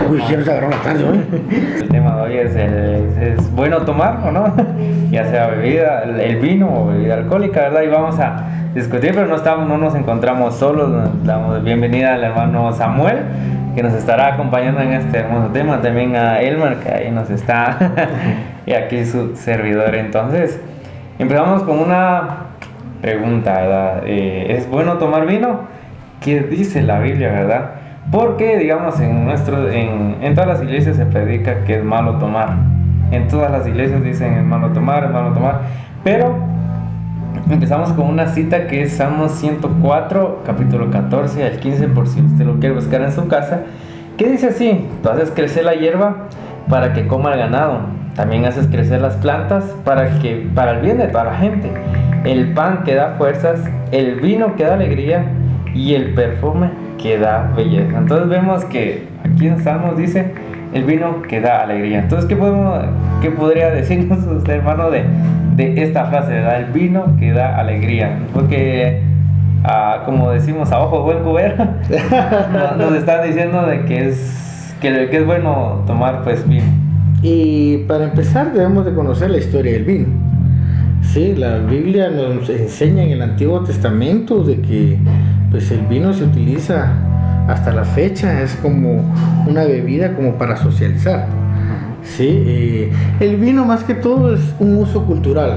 Uy, quiero agarrar la tarde hoy. El tema de hoy es bueno tomar o no, ya sea bebida, el vino o bebida alcohólica, ¿verdad? Y vamos a discutir, pero no nos encontramos solos. Nos damos bienvenida al hermano Samuel, que nos estará acompañando en este hermoso tema. También a Elmar, que ahí nos está, y aquí su servidor. Entonces, empezamos con una pregunta, ¿verdad? ¿Es bueno tomar vino? ¿Qué dice la Biblia, verdad? Porque, digamos, en todas las iglesias se predica que es malo tomar. En todas las iglesias dicen es malo tomar, es malo tomar. Pero empezamos con una cita que es Salmos 104, capítulo 14 al 15, por si usted lo quiere buscar en su casa, que dice así: tú haces crecer la hierba para que coma el ganado, también haces crecer las plantas para el bien de toda la gente. El pan que da fuerzas, el vino que da alegría y el perfume que da belleza. Entonces vemos que aquí en Salmos dice el vino que da alegría. Entonces, ¿qué podría decirnos usted, hermano, de esta frase, ¿verdad? El vino que da alegría. Porque, como decimos, a ojo buen cubero, nos están diciendo de que es bueno tomar, pues, vino. Y para empezar debemos de conocer la historia del vino. Sí, la Biblia nos enseña en el Antiguo Testamento de que pues el vino se utiliza hasta la fecha, es como una bebida como para socializar. Sí, el vino más que todo es un uso cultural.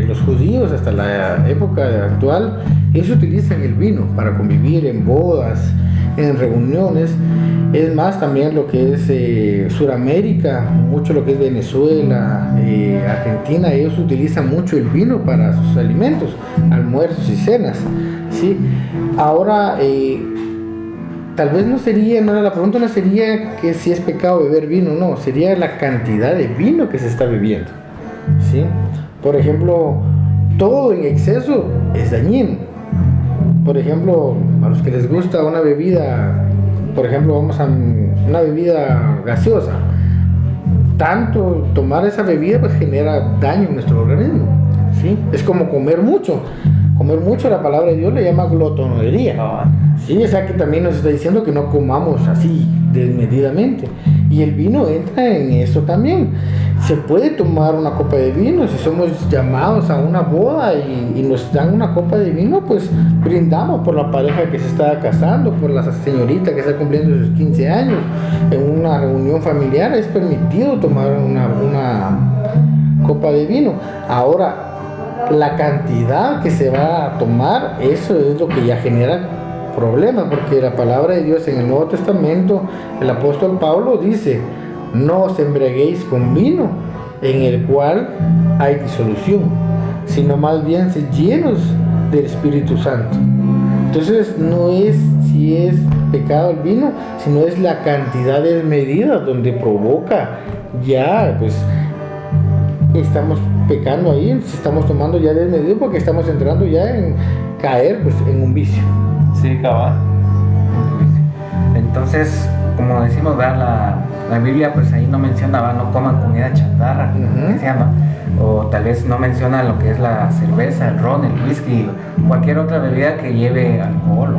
Los judíos hasta la época actual, ellos utilizan el vino para convivir en bodas, en reuniones. Es más, también lo que es Suramérica, mucho lo que es Venezuela, Argentina, ellos utilizan mucho el vino para sus alimentos, almuerzos y cenas, ¿sí? Ahora, tal vez la pregunta no sería que si es pecado beber vino, no, sería la cantidad de vino que se está bebiendo, ¿sí? Por ejemplo, todo en exceso es dañino. Por ejemplo, a los que les gusta una bebida, por ejemplo, vamos a una bebida gaseosa, tanto tomar esa bebida pues genera daño en nuestro organismo, ¿sí? Es como comer mucho, la palabra de Dios le llama glotonería. Sí, o sea que también nos está diciendo que no comamos así desmedidamente, y el vino entra en eso también. Se puede tomar una copa de vino, si somos llamados a una boda y nos dan una copa de vino, pues brindamos por la pareja que se está casando, por la señorita que está cumpliendo sus 15 años. En una reunión familiar es permitido tomar una copa de vino. Ahora, la cantidad que se va a tomar, eso es lo que ya genera problemas, porque la palabra de Dios en el Nuevo Testamento, el apóstol Pablo dice: no os embriaguéis con vino en el cual hay disolución, sino más bien sed llenos del Espíritu Santo. Entonces no es si es pecado el vino, sino es la cantidad desmedida donde provoca ya, pues estamos pecando ahí, estamos tomando ya desmedido porque estamos entrando ya en caer pues en un vicio. Sí, cabal. Entonces, como decimos, la Biblia pues ahí no menciona, no coman comida chatarra, que se llama, o tal vez no menciona lo que es la cerveza, el ron, el whisky, cualquier otra bebida que lleve alcohol,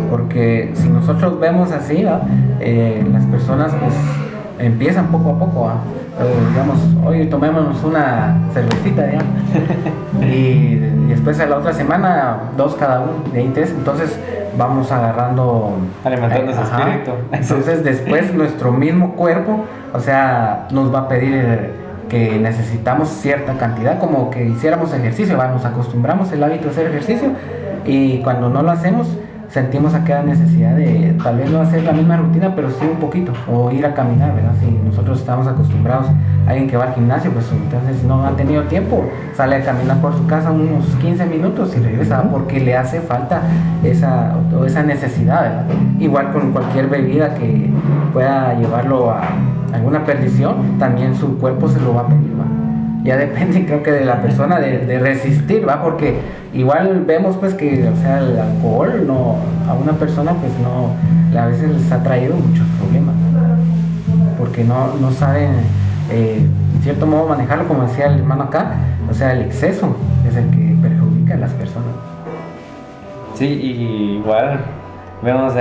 porque si nosotros vemos así, las personas pues empiezan poco a poco, digamos, hoy tomémonos una cervecita, y después a la otra semana 2 cada uno, de ahí 3, entonces vamos alimentando ese espíritu. Entonces después nuestro mismo cuerpo, o sea, nos va a pedir que necesitamos cierta cantidad, como que hiciéramos ejercicio, nos acostumbramos el hábito de hacer ejercicio, y cuando no lo hacemos sentimos aquella necesidad de tal vez no hacer la misma rutina, pero sí un poquito, o ir a caminar, ¿verdad? Si nosotros estamos acostumbrados a alguien que va al gimnasio, pues entonces no ha tenido tiempo, sale a caminar por su casa unos 15 minutos y regresa, porque le hace falta esa necesidad, ¿verdad? Igual con cualquier bebida que pueda llevarlo a alguna perdición, también su cuerpo se lo va a pedir, ¿va? Ya depende, creo que de la persona de resistir, ¿va? Porque igual vemos pues que, o sea, el alcohol a una persona pues a veces les ha traído muchos problemas, porque no saben en cierto modo manejarlo, como decía el hermano acá, o sea, el exceso es el que perjudica a las personas. Sí, y igual vemos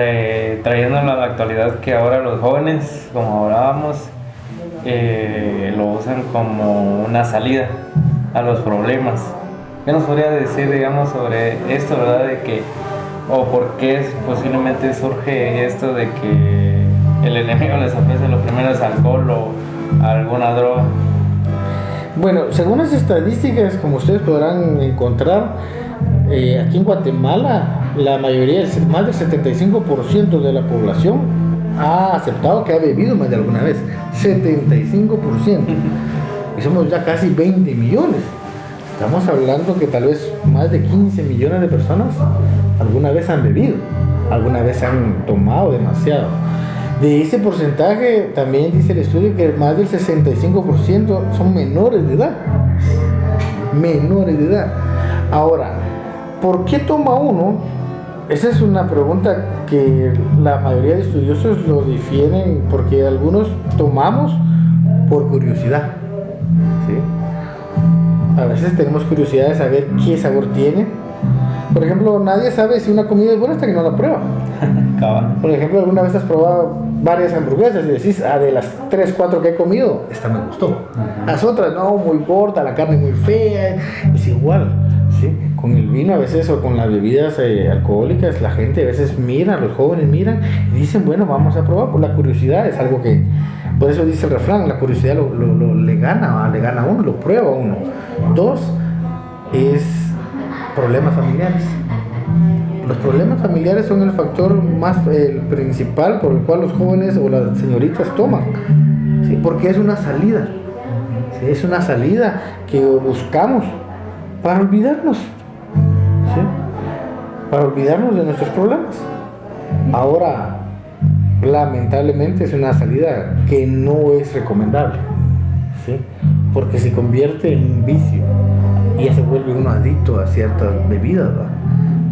trayéndolo a la actualidad que ahora los jóvenes, como hablábamos, lo usan como una salida a los problemas. ¿Qué nos podría decir, digamos, sobre esto, verdad? De que, o por qué posiblemente surge esto de que el enemigo les ofrece lo primero es alcohol o alguna droga? Bueno, según las estadísticas, como ustedes podrán encontrar, aquí en Guatemala, la mayoría, más del 75% de la población ha aceptado que ha bebido más de alguna vez. 75%. Y somos ya casi 20 millones. Estamos hablando que tal vez más de 15 millones de personas alguna vez han bebido, alguna vez han tomado demasiado. De ese porcentaje, también dice el estudio que más del 65% son menores de edad. Menores de edad. Ahora, ¿por qué toma uno? Esa es una pregunta que la mayoría de estudiosos lo difieren, porque algunos tomamos por curiosidad, ¿sí? A veces tenemos curiosidad de saber qué sabor tiene. Por ejemplo, nadie sabe si una comida es buena hasta que no la prueba. Por ejemplo, alguna vez has probado varias hamburguesas y decís, de las 3, 4 que he comido, esta me gustó. Las otras, no, muy gorda, la carne muy fea. Es igual, ¿sí? Con el vino a veces, o con las bebidas alcohólicas, la gente a veces mira, los jóvenes miran y dicen, bueno, vamos a probar. Por la curiosidad es algo que, por eso dice el refrán, la curiosidad le gana a uno, lo prueba a uno. 2 es problemas familiares. Los problemas familiares son el factor más principal por el cual los jóvenes o las señoritas toman, ¿sí? Porque es una salida, ¿sí? Es una salida que buscamos para olvidarnos, ¿sí? Para olvidarnos de nuestros problemas. Ahora, lamentablemente es una salida que no es recomendable, ¿sí? Porque se convierte en un vicio y ya se vuelve uno adicto a ciertas bebidas, ¿verdad?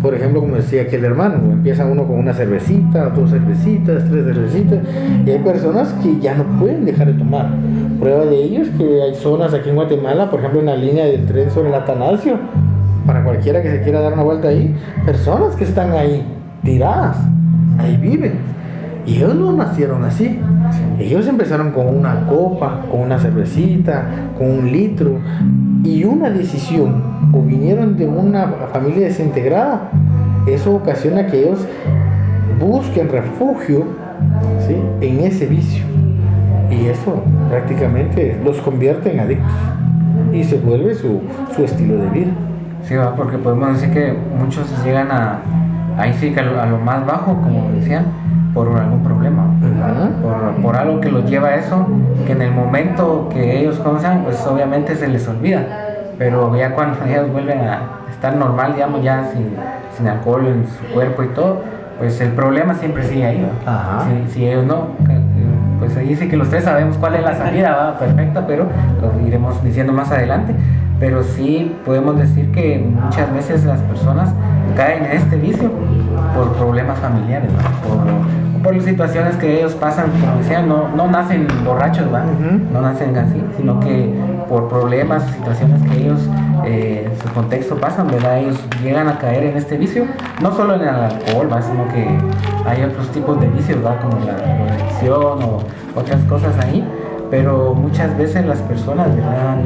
Por ejemplo, como decía aquel hermano, empieza uno con una cervecita, 2 cervecitas, 3 cervecitas, y hay personas que ya no pueden dejar de tomar. Prueba de ello es que hay zonas aquí en Guatemala, por ejemplo en la línea del tren sobre el Atanasio, para cualquiera que se quiera dar una vuelta ahí, personas que están ahí tiradas, ahí viven. Y ellos no nacieron así. Ellos empezaron con una copa, con una cervecita, con 1 litro, y una decisión, o vinieron de una familia desintegrada. Eso ocasiona que ellos busquen refugio, ¿sí?, en ese vicio, y eso prácticamente los convierte en adictos y se vuelve su estilo de vida. Sí, porque podemos decir que muchos llegan ahí sí, a lo más bajo, como decían, por algún problema, por algo que los lleva a eso, que en el momento que ellos comienzan, pues obviamente se les olvida, pero ya cuando ellos vuelven a estar normal, digamos, ya sin alcohol en su cuerpo y todo, pues el problema siempre sigue ahí, ¿no? Si ellos no, pues ahí sí que los tres sabemos cuál es la salida, ¿va? Perfecta, pero lo iremos diciendo más adelante. Pero sí podemos decir que muchas veces las personas caen en este vicio por problemas familiares, ¿no? Por situaciones que ellos pasan, como decían, no nacen borrachos, ¿va? No nacen así, sino que por problemas, situaciones que ellos, su contexto pasan, ¿verdad? Ellos llegan a caer en este vicio, no solo en el alcohol, ¿va? Sino que hay otros tipos de vicios, ¿va? Como la adicción o otras cosas ahí, pero muchas veces las personas, ¿verdad?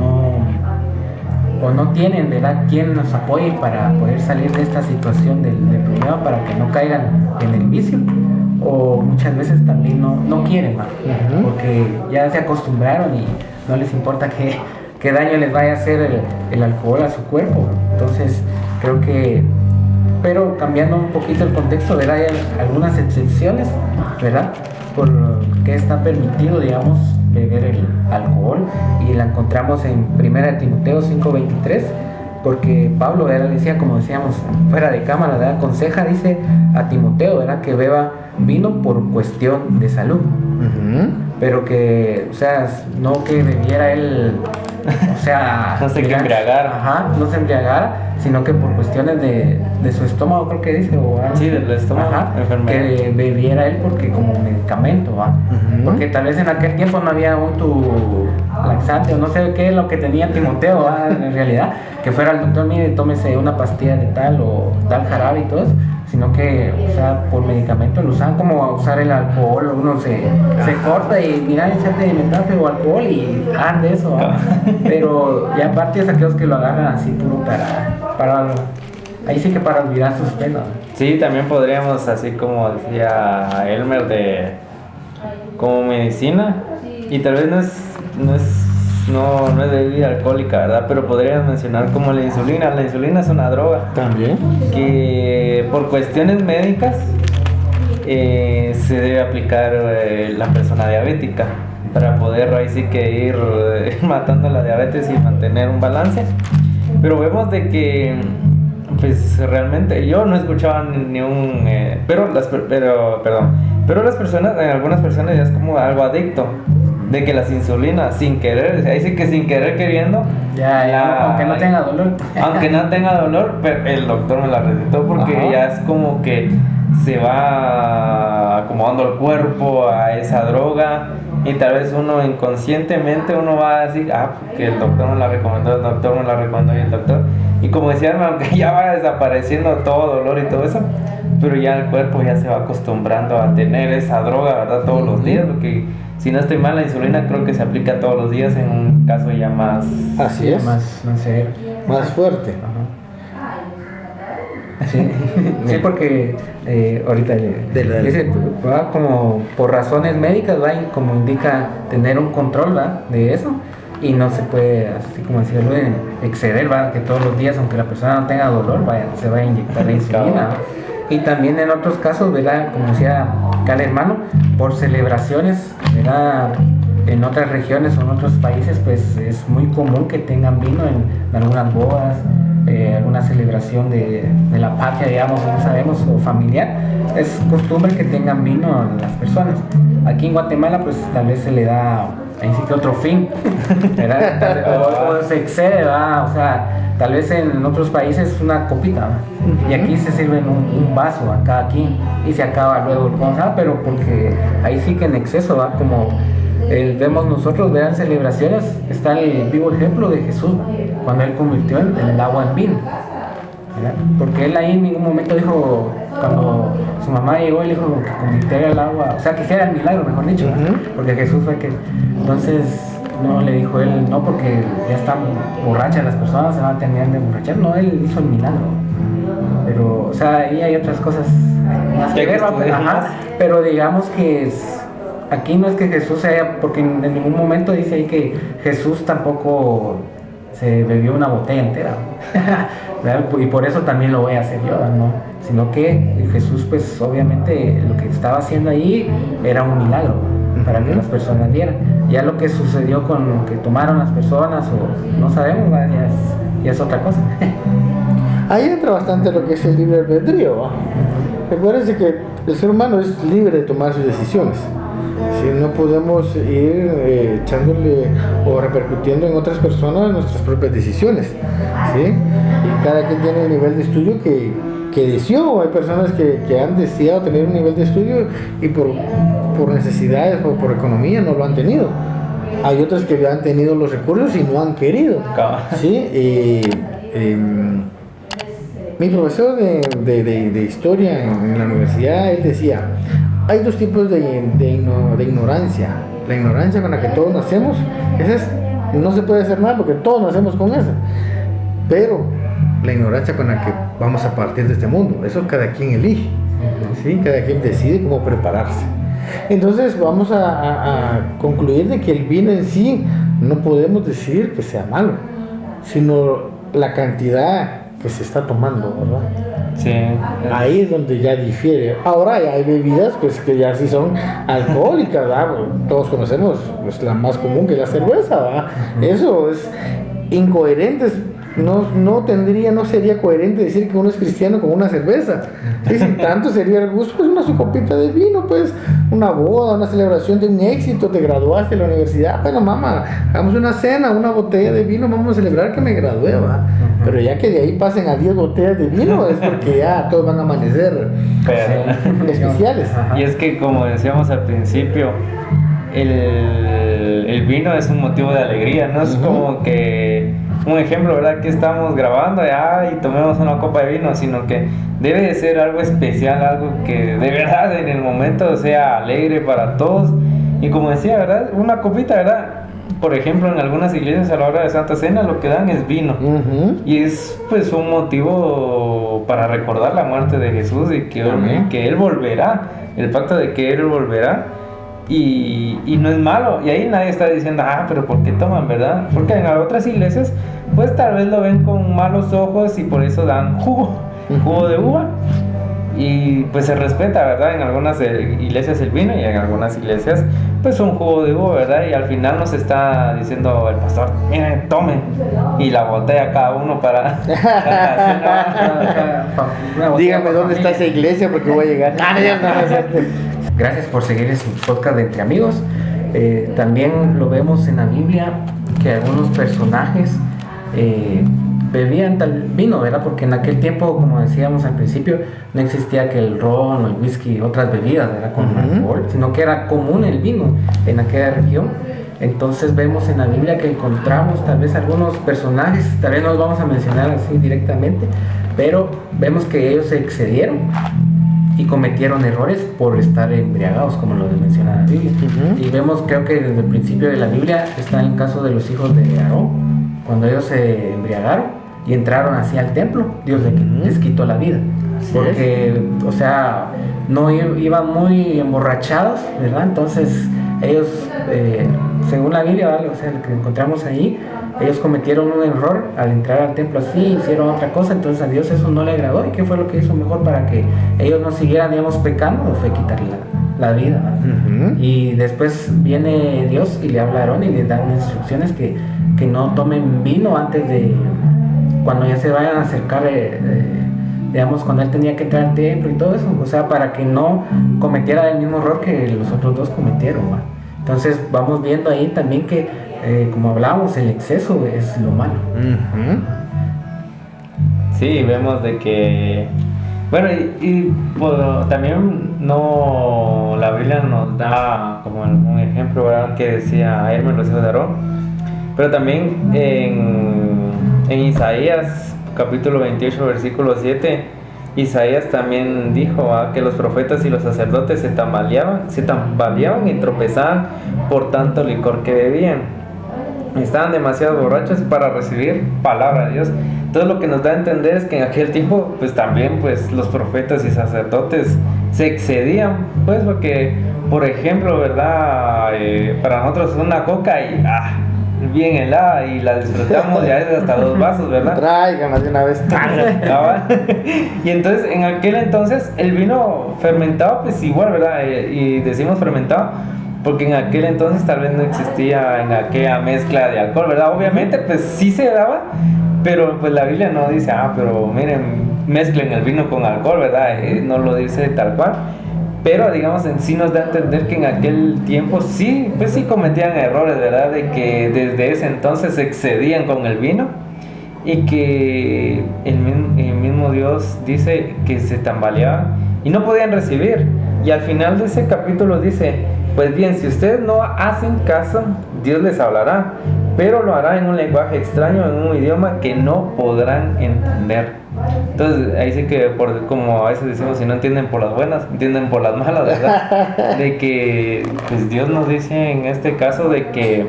No tienen, ¿verdad?, quien nos apoye para poder salir de esta situación del problema, para que no caigan en el vicio, o muchas veces también no quieren, porque ya se acostumbraron y no les importa qué daño les vaya a hacer el alcohol a su cuerpo. Entonces creo que, pero cambiando un poquito el contexto, ¿verdad?, hay algunas excepciones, ¿verdad?, por que está permitido, digamos, beber el alcohol, y la encontramos en 1 Timoteo 5:23, porque Pablo, ¿verdad?, decía, como decíamos fuera de cámara, ¿verdad?, aconseja, dice a Timoteo, ¿verdad?, que beba vino por cuestión de salud, pero que, o sea, no que bebiera él, o sea, no se embriagara, no se embriagara, sino que por cuestiones de su estómago, creo que dice, o algo, sí, del estómago, que bebiera él porque como medicamento, porque tal vez en aquel tiempo no había un laxante o no sé qué es lo que tenía Timoteo, en realidad, que fuera al doctor, mire, tómese una pastilla de tal o tal jarabe y todo eso, sino que, o sea, por medicamento lo usan como usar el alcohol, uno se corta y mira, échate metanfetamina o alcohol y de eso, ¿va? Pero ya aparte es aquellos que lo agarran así puro para ahí sí que para olvidar sus penas. Sí, también podríamos, así como decía Elmer, como medicina, y tal vez no es de bebida alcohólica, ¿verdad? Pero podríamos mencionar como la insulina. La insulina es una droga. También. Que por cuestiones médicas se debe aplicar la persona diabética para poder ahí sí que ir matando la diabetes y mantener un balance. Pero vemos de que pues realmente yo no escuchaba ni un pero las personas, en algunas personas ya es como algo adicto, de que las insulinas sin querer, ahí sí que sin querer queriendo, aunque no tenga dolor, aunque no tenga dolor, pero el doctor me la recetó porque ya es como que se va acomodando el cuerpo a esa droga, y tal vez uno inconscientemente uno va a decir, que el doctor me la recomendó, y el doctor, y como decía, aunque ya va desapareciendo todo dolor y todo eso, pero ya el cuerpo ya se va acostumbrando a tener esa droga, ¿verdad? Todos los días, porque si no estoy mal, la insulina creo que se aplica todos los días en un caso ya más... Así es. Más severo. Más fuerte. Sí, sí, porque ahorita dice, va como por razones médicas, va, y como indica tener un control, va, de eso, y no se puede, así como decía Luis, exceder, va, que todos los días, aunque la persona no tenga dolor, se va a inyectar la insulina. Y también en otros casos, ¿verdad? Como decía acá el hermano, por celebraciones, ¿verdad? En otras regiones o en otros países, pues es muy común que tengan vino en algunas bodas, alguna celebración de la patria, digamos, no sabemos, o familiar. Es costumbre que tengan vino a las personas. Aquí en Guatemala, pues tal vez se le da ahí sí que otro fin, ¿verdad? o se excede, ¿verdad? O sea, tal vez en otros países una copita, ¿verdad? Y aquí se sirve en un vaso a cada quien y se acaba luego el conjunto, pero porque ahí sí que en exceso, ¿verdad? Como vemos nosotros, vean celebraciones, está el vivo ejemplo de Jesús, ¿verdad? Cuando él convirtió el agua en vino, ¿verdad? Porque él ahí en ningún momento dijo, cuando su mamá llegó, él dijo que convirtiera el agua, o sea, que hiciera el milagro, mejor dicho, ¿verdad? Porque Jesús fue que, entonces, no le dijo él, no, porque ya están borrachas las personas, se van a terminar de emborrachar, no, él hizo el milagro. Pero, o sea, ahí hay otras cosas más que ver, pero digamos que aquí no es que Jesús sea, porque en ningún momento dice ahí que Jesús tampoco se bebió una botella entera, y por eso también lo voy a hacer yo, ¿no? Sino que Jesús, pues obviamente lo que estaba haciendo ahí era un milagro para que las personas vieran. Ya lo que sucedió con lo que tomaron las personas, o no sabemos, ya es otra cosa. Ahí entra bastante lo que es el libre albedrío, ¿no? Recuérdense que el ser humano es libre de tomar sus decisiones. Si no podemos ir echándole o repercutiendo en otras personas nuestras propias decisiones, ¿sí? Y cada quien tiene el nivel de estudio que deseó. Hay personas que han deseado tener un nivel de estudio y por necesidades o por economía no lo han tenido. Hay otras que han tenido los recursos y no han querido, ¿sí? Mi profesor de historia en la universidad, él decía, hay dos tipos de ignorancia. La ignorancia con la que todos nacemos, no se puede hacer nada porque todos nacemos con esa. Pero la ignorancia con la que vamos a partir de este mundo, eso cada quien elige, ¿sí? Cada quien decide cómo prepararse. Entonces vamos a concluir de que el vino en sí no podemos decir que sea malo, sino la cantidad que se está tomando, ¿verdad? Sí. Ahí es donde ya difiere. Ahora ya hay bebidas pues que ya sí son alcohólicas, ¿verdad? Todos conocemos pues, la más común que es la cerveza, ¿verdad? Eso es incoherente. No sería coherente decir que uno es cristiano con una cerveza. ¿Sí? Si tanto sería el gusto, pues una su copita de vino, pues una boda, una celebración de un éxito, te graduaste de la universidad, bueno mamá, hagamos una cena, una botella de vino, vamos a celebrar que me gradué, ¿va? Pero ya que de ahí pasen a 10 botellas de vino es porque ya todos van a amanecer especiales. Y es que como decíamos al principio, el vino es un motivo de alegría, no es como que un ejemplo, ¿verdad? Que estamos grabando y tomemos una copa de vino, sino que debe de ser algo especial, algo que de verdad en el momento sea alegre para todos. Y como decía, ¿verdad? Una copita, ¿verdad? Por ejemplo, en algunas iglesias a la hora de Santa Cena lo que dan es vino. Y es pues un motivo para recordar la muerte de Jesús y que Él volverá, el pacto de que Él volverá. Y no es malo, y ahí nadie está diciendo, pero ¿por qué toman, verdad? Porque en otras iglesias, pues tal vez lo ven con malos ojos y por eso dan jugo de uva. Y pues se respeta, ¿verdad? En algunas iglesias el vino y en algunas iglesias pues un jugo de uva, ¿verdad? Y al final nos está diciendo el pastor, miren, tomen, y la botella cada uno para dígame dónde está esa iglesia porque voy a llegar. Gracias por seguir este podcast de Entre Amigos. También lo vemos en la Biblia que algunos personajes bebían tal vino, ¿verdad? Porque en aquel tiempo, como decíamos al principio, no existía que el ron o el whisky, otras bebidas, ¿verdad? Con alcohol, sino que era común el vino en aquella región. Entonces vemos en la Biblia que encontramos tal vez algunos personajes, tal vez no los vamos a mencionar así directamente, pero vemos que ellos se excedieron y cometieron errores por estar embriagados, como lo menciona la Biblia. Y vemos, creo que desde el principio de la Biblia está el caso de los hijos de Aarón, cuando ellos se embriagaron y entraron así al templo, Dios les quitó la vida. Porque, o sea, no iban muy emborrachados, ¿verdad? Entonces ellos, según la Biblia, ¿vale? O sea, lo que encontramos ahí, ellos cometieron un error al entrar al templo así, hicieron otra cosa, entonces a Dios eso no le agradó. ¿Y qué fue lo que hizo mejor para que ellos no siguieran, digamos, pecando? Fue quitarle la vida, ¿verdad? Y después viene Dios y le habla a Aarón y le dan instrucciones que no tomen vino antes de, cuando ya se vayan a acercar, digamos, cuando él tenía que entrar al templo y todo eso, o sea, para que no cometiera el mismo error que los otros dos cometieron, ¿verdad? Entonces vamos viendo ahí también que, como hablábamos, el exceso es lo malo. Sí, vemos de que, bueno, bueno, también la Biblia nos da como un ejemplo, ¿verdad? Que decía Hermes, los hijos de Aarón, pero también en Isaías capítulo 28 versículo 7, Isaías también dijo que los profetas y los sacerdotes se tambaleaban y tropezaban por tanto licor que bebían. Estaban demasiado borrachos para recibir palabra de Dios. Entonces lo que nos da a entender es que en aquel tiempo pues también pues los profetas y sacerdotes se excedían, pues porque por ejemplo, ¿verdad? Para nosotros una coca y bien helada y la disfrutamos ya es hasta 2 vasos, ¿verdad? Tráiganla de una vez. Y entonces en aquel entonces el vino fermentado pues igual, ¿verdad? Y decimos fermentado porque en aquel entonces tal vez no existía en aquella mezcla de alcohol, ¿verdad? Obviamente pues sí se daba, pero pues la Biblia no dice, pero miren, mezclen el vino con alcohol, ¿verdad? No lo dice tal cual. Pero digamos en sí nos da a entender que en aquel tiempo sí cometían errores, ¿verdad? De que desde ese entonces se excedían con el vino y que el mismo Dios dice que se tambaleaban y no podían recibir. Y al final de ese capítulo dice, pues bien, si ustedes no hacen caso, Dios les hablará, pero lo hará en un lenguaje extraño, en un idioma que no podrán entender. Entonces ahí sí que como a veces decimos, si no entienden por las buenas, entienden por las malas, ¿verdad? De que pues Dios nos dice en este caso de que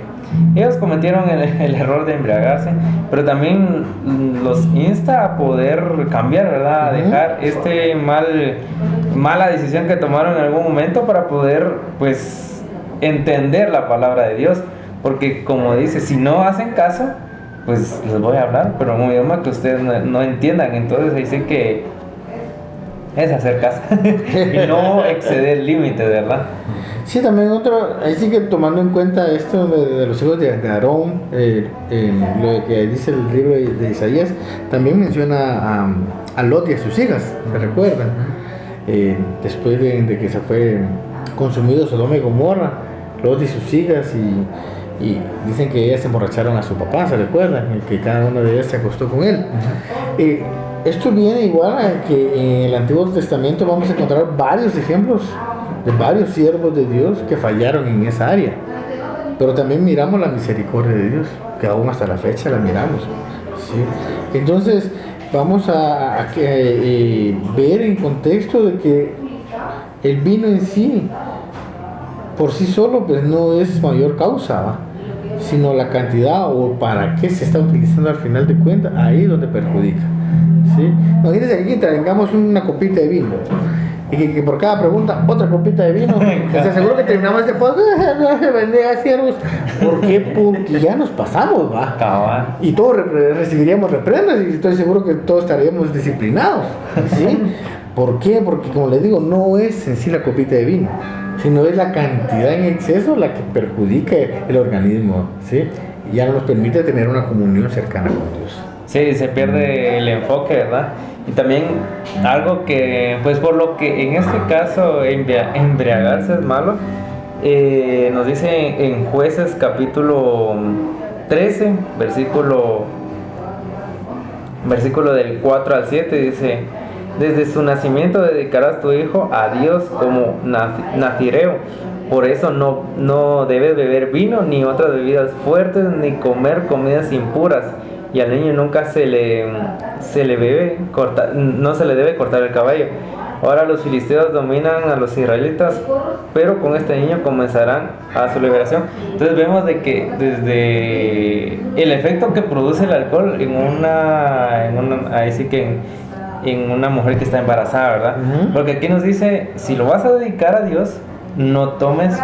ellos cometieron el error de embriagarse, pero también los insta a poder cambiar, ¿verdad? A dejar mala decisión que tomaron en algún momento para poder pues entender la palabra de Dios, porque como dice, si no hacen caso, pues les voy a hablar, pero en un idioma que ustedes no entiendan. Entonces ahí sí que es hacer caso y no exceder límites, ¿verdad? Sí, también ahí sí que tomando en cuenta esto de los hijos de Aarón, lo que dice el libro de Isaías, también menciona a Lot y a sus hijas, ¿se recuerdan? Después de que se fue consumido Sodoma y Gomorra, Lot y sus hijas y dicen que ellas se emborracharon a su papá, ¿se recuerdan? Y que cada una de ellas se acostó con él. Esto viene igual a que en el Antiguo Testamento vamos a encontrar varios ejemplos de varios siervos de Dios que fallaron en esa área. Pero también miramos la misericordia de Dios. que aún hasta la fecha la miramos, ¿sí? Entonces vamos a ver en contexto de que el vino en sí, por sí solo, pues no es mayor causa, ¿va? Sino la cantidad o para qué se está utilizando al final de cuentas, ahí es donde perjudica, ¿sí? Imagínense que aquí tengamos una copita de vino y que por cada pregunta otra copita de vino, o sea, seguro que terminamos este podcast, siervos. ¿Por qué? Porque ya nos pasamos, ¿va? Y todos recibiríamos reprendas y estoy seguro que todos estaríamos disciplinados, ¿sí? ¿Por qué? Porque, como les digo, no es en sí la copita de vino, sino es la cantidad en exceso la que perjudica el organismo, ¿sí? Y ya no nos permite tener una comunión cercana con Dios. Sí, se pierde el enfoque, ¿verdad? Y también algo que, pues por lo que en este caso embriagarse es malo, nos dice en Jueces capítulo 13, versículo del 4 al 7, dice: desde su nacimiento dedicarás tu hijo a Dios como nazireo. Por eso no debes beber vino ni otras bebidas fuertes, ni comer comidas impuras. Y al niño nunca no se le debe cortar el cabello. Ahora los filisteos dominan a los israelitas, pero con este niño comenzarán a su liberación. Entonces vemos de que desde el efecto que produce el alcohol en una mujer que está embarazada, ¿verdad? Uh-huh. Porque aquí nos dice, si lo vas a dedicar a Dios, no tomes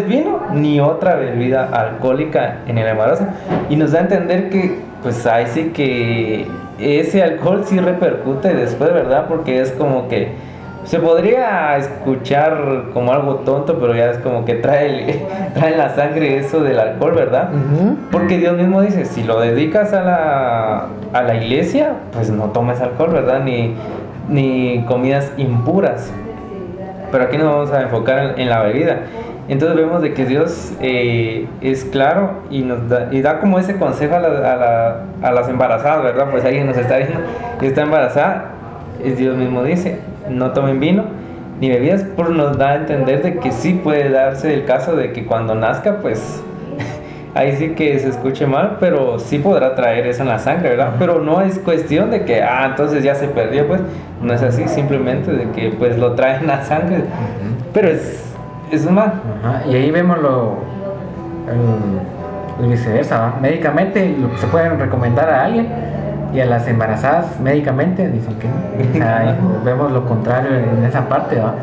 vino ni otra bebida alcohólica en el embarazo. Y nos da a entender que, pues ahí sí que ese alcohol sí repercute después, ¿verdad? Porque es como que se podría escuchar como algo tonto, pero ya es como que trae la sangre eso del alcohol, ¿verdad? Uh-huh. Porque Dios mismo dice, si lo dedicas a la iglesia, pues no tomes alcohol, ¿verdad? Ni comidas impuras. Pero aquí nos vamos a enfocar en la bebida. Entonces vemos de que Dios es claro y nos da como ese consejo a las embarazadas, ¿verdad? Pues alguien nos está viendo y está embarazada, Dios mismo dice, no tomen vino ni bebidas, pero nos da a entender de que sí puede darse el caso de que cuando nazca, pues ahí sí que se escuche mal, pero sí podrá traer eso en la sangre, ¿verdad? Pero no es cuestión de que, entonces ya se perdió, pues no es así, simplemente de que pues lo trae en la sangre, pero es un mal. Ajá. Y ahí vemos el viceversa, ¿va? Médicamente se pueden recomendar a alguien y a las embarazadas médicamente dicen que no. O sea, vemos lo contrario en esa parte, ¿va?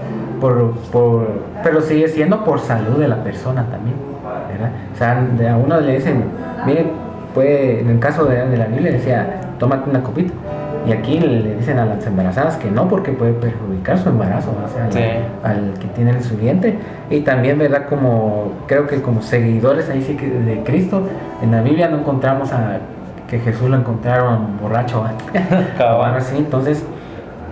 Pero sigue siendo por salud de la persona también, ¿verdad? O sea, a uno le dicen, miren, en el caso de la Biblia decía, tómate una copita. Y aquí le dicen a las embarazadas que no, porque puede perjudicar su embarazo, o sea, sí, al que tiene en su vientre. Y también, ¿verdad? Creo que como seguidores ahí sí que de Cristo, en la Biblia no encontramos que Jesús lo encontraron borracho, bueno, así, entonces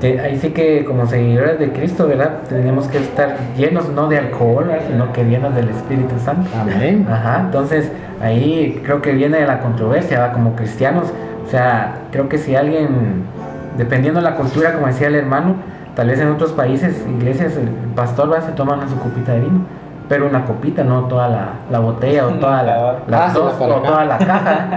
ahí sí que como seguidores de Cristo, ¿verdad? Tenemos que estar llenos no de alcohol, ¿verdad? Sino que llenos del Espíritu Santo. Amén. Ajá, entonces ahí creo que viene de la controversia, ¿verdad? Como cristianos. O sea, creo que si alguien, dependiendo de la cultura, como decía el hermano, tal vez en otros países, iglesias, el pastor se toma su copita de vino, pero una copita, no toda la botella o toda la toda la caja.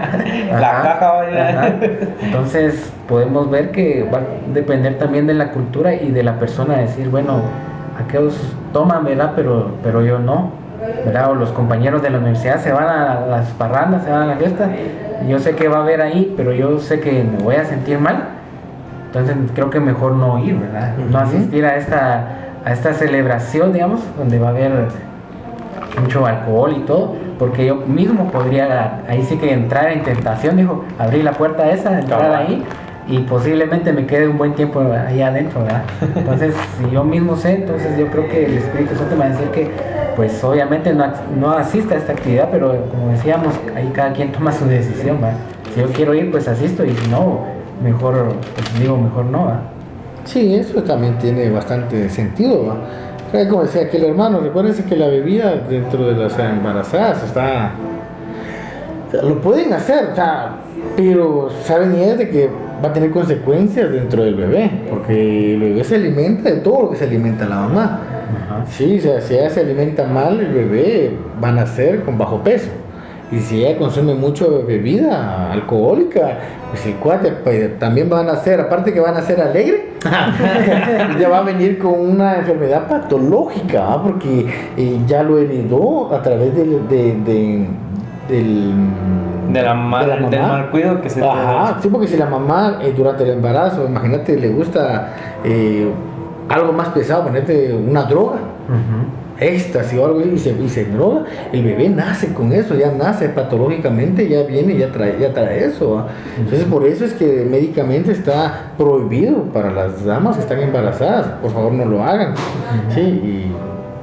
La caja, ajá. Entonces podemos ver que va a depender también de la cultura y de la persona, decir, bueno, aquellos toman, ¿verdad? Pero yo no, ¿verdad? O los compañeros de la universidad se van a las parrandas, se van a la fiesta. Yo sé que va a haber ahí, pero yo sé que me voy a sentir mal. Entonces creo que mejor no ir, ¿verdad? Uh-huh. No asistir a esta celebración, digamos, donde va a haber mucho alcohol y todo, porque yo mismo podría ahí sí que entrar en tentación, dijo, abrir la puerta esa, entrar ahí y posiblemente me quede un buen tiempo ahí adentro, ¿verdad? Entonces, si yo mismo sé, entonces yo creo que el Espíritu Santo me va a decir que pues obviamente no asista a esta actividad, pero como decíamos, ahí cada quien toma su decisión, ¿va? Si yo quiero ir, pues asisto, y si no, mejor no, ¿va? Sí, eso también tiene bastante sentido, ¿va? Como decía aquel hermano, recuérdense que la bebida dentro de las embarazadas lo pueden hacer, pero saben ellas de que va a tener consecuencias dentro del bebé, porque el bebé se alimenta de todo lo que se alimenta la mamá. Uh-huh. Sí, o sea, si ella se alimenta mal, el bebé va a nacer con bajo peso. Y si ella consume mucho bebida alcohólica, pues el cuate pues, también van a ser, aparte que van a ser alegre, ya va a venir con una enfermedad patológica, ¿va? Porque ya lo heredó a través del mal cuidado que se tiene. Ajá, sí, porque si la mamá durante el embarazo, imagínate, le gusta algo más pesado, ponerte una droga, éxtasis o algo y se droga, el bebé nace con eso, ya nace patológicamente, ya viene, ya trae eso, ¿va? Entonces por eso es que médicamente está prohibido para las damas que están embarazadas, por favor no lo hagan, ¿sí? Y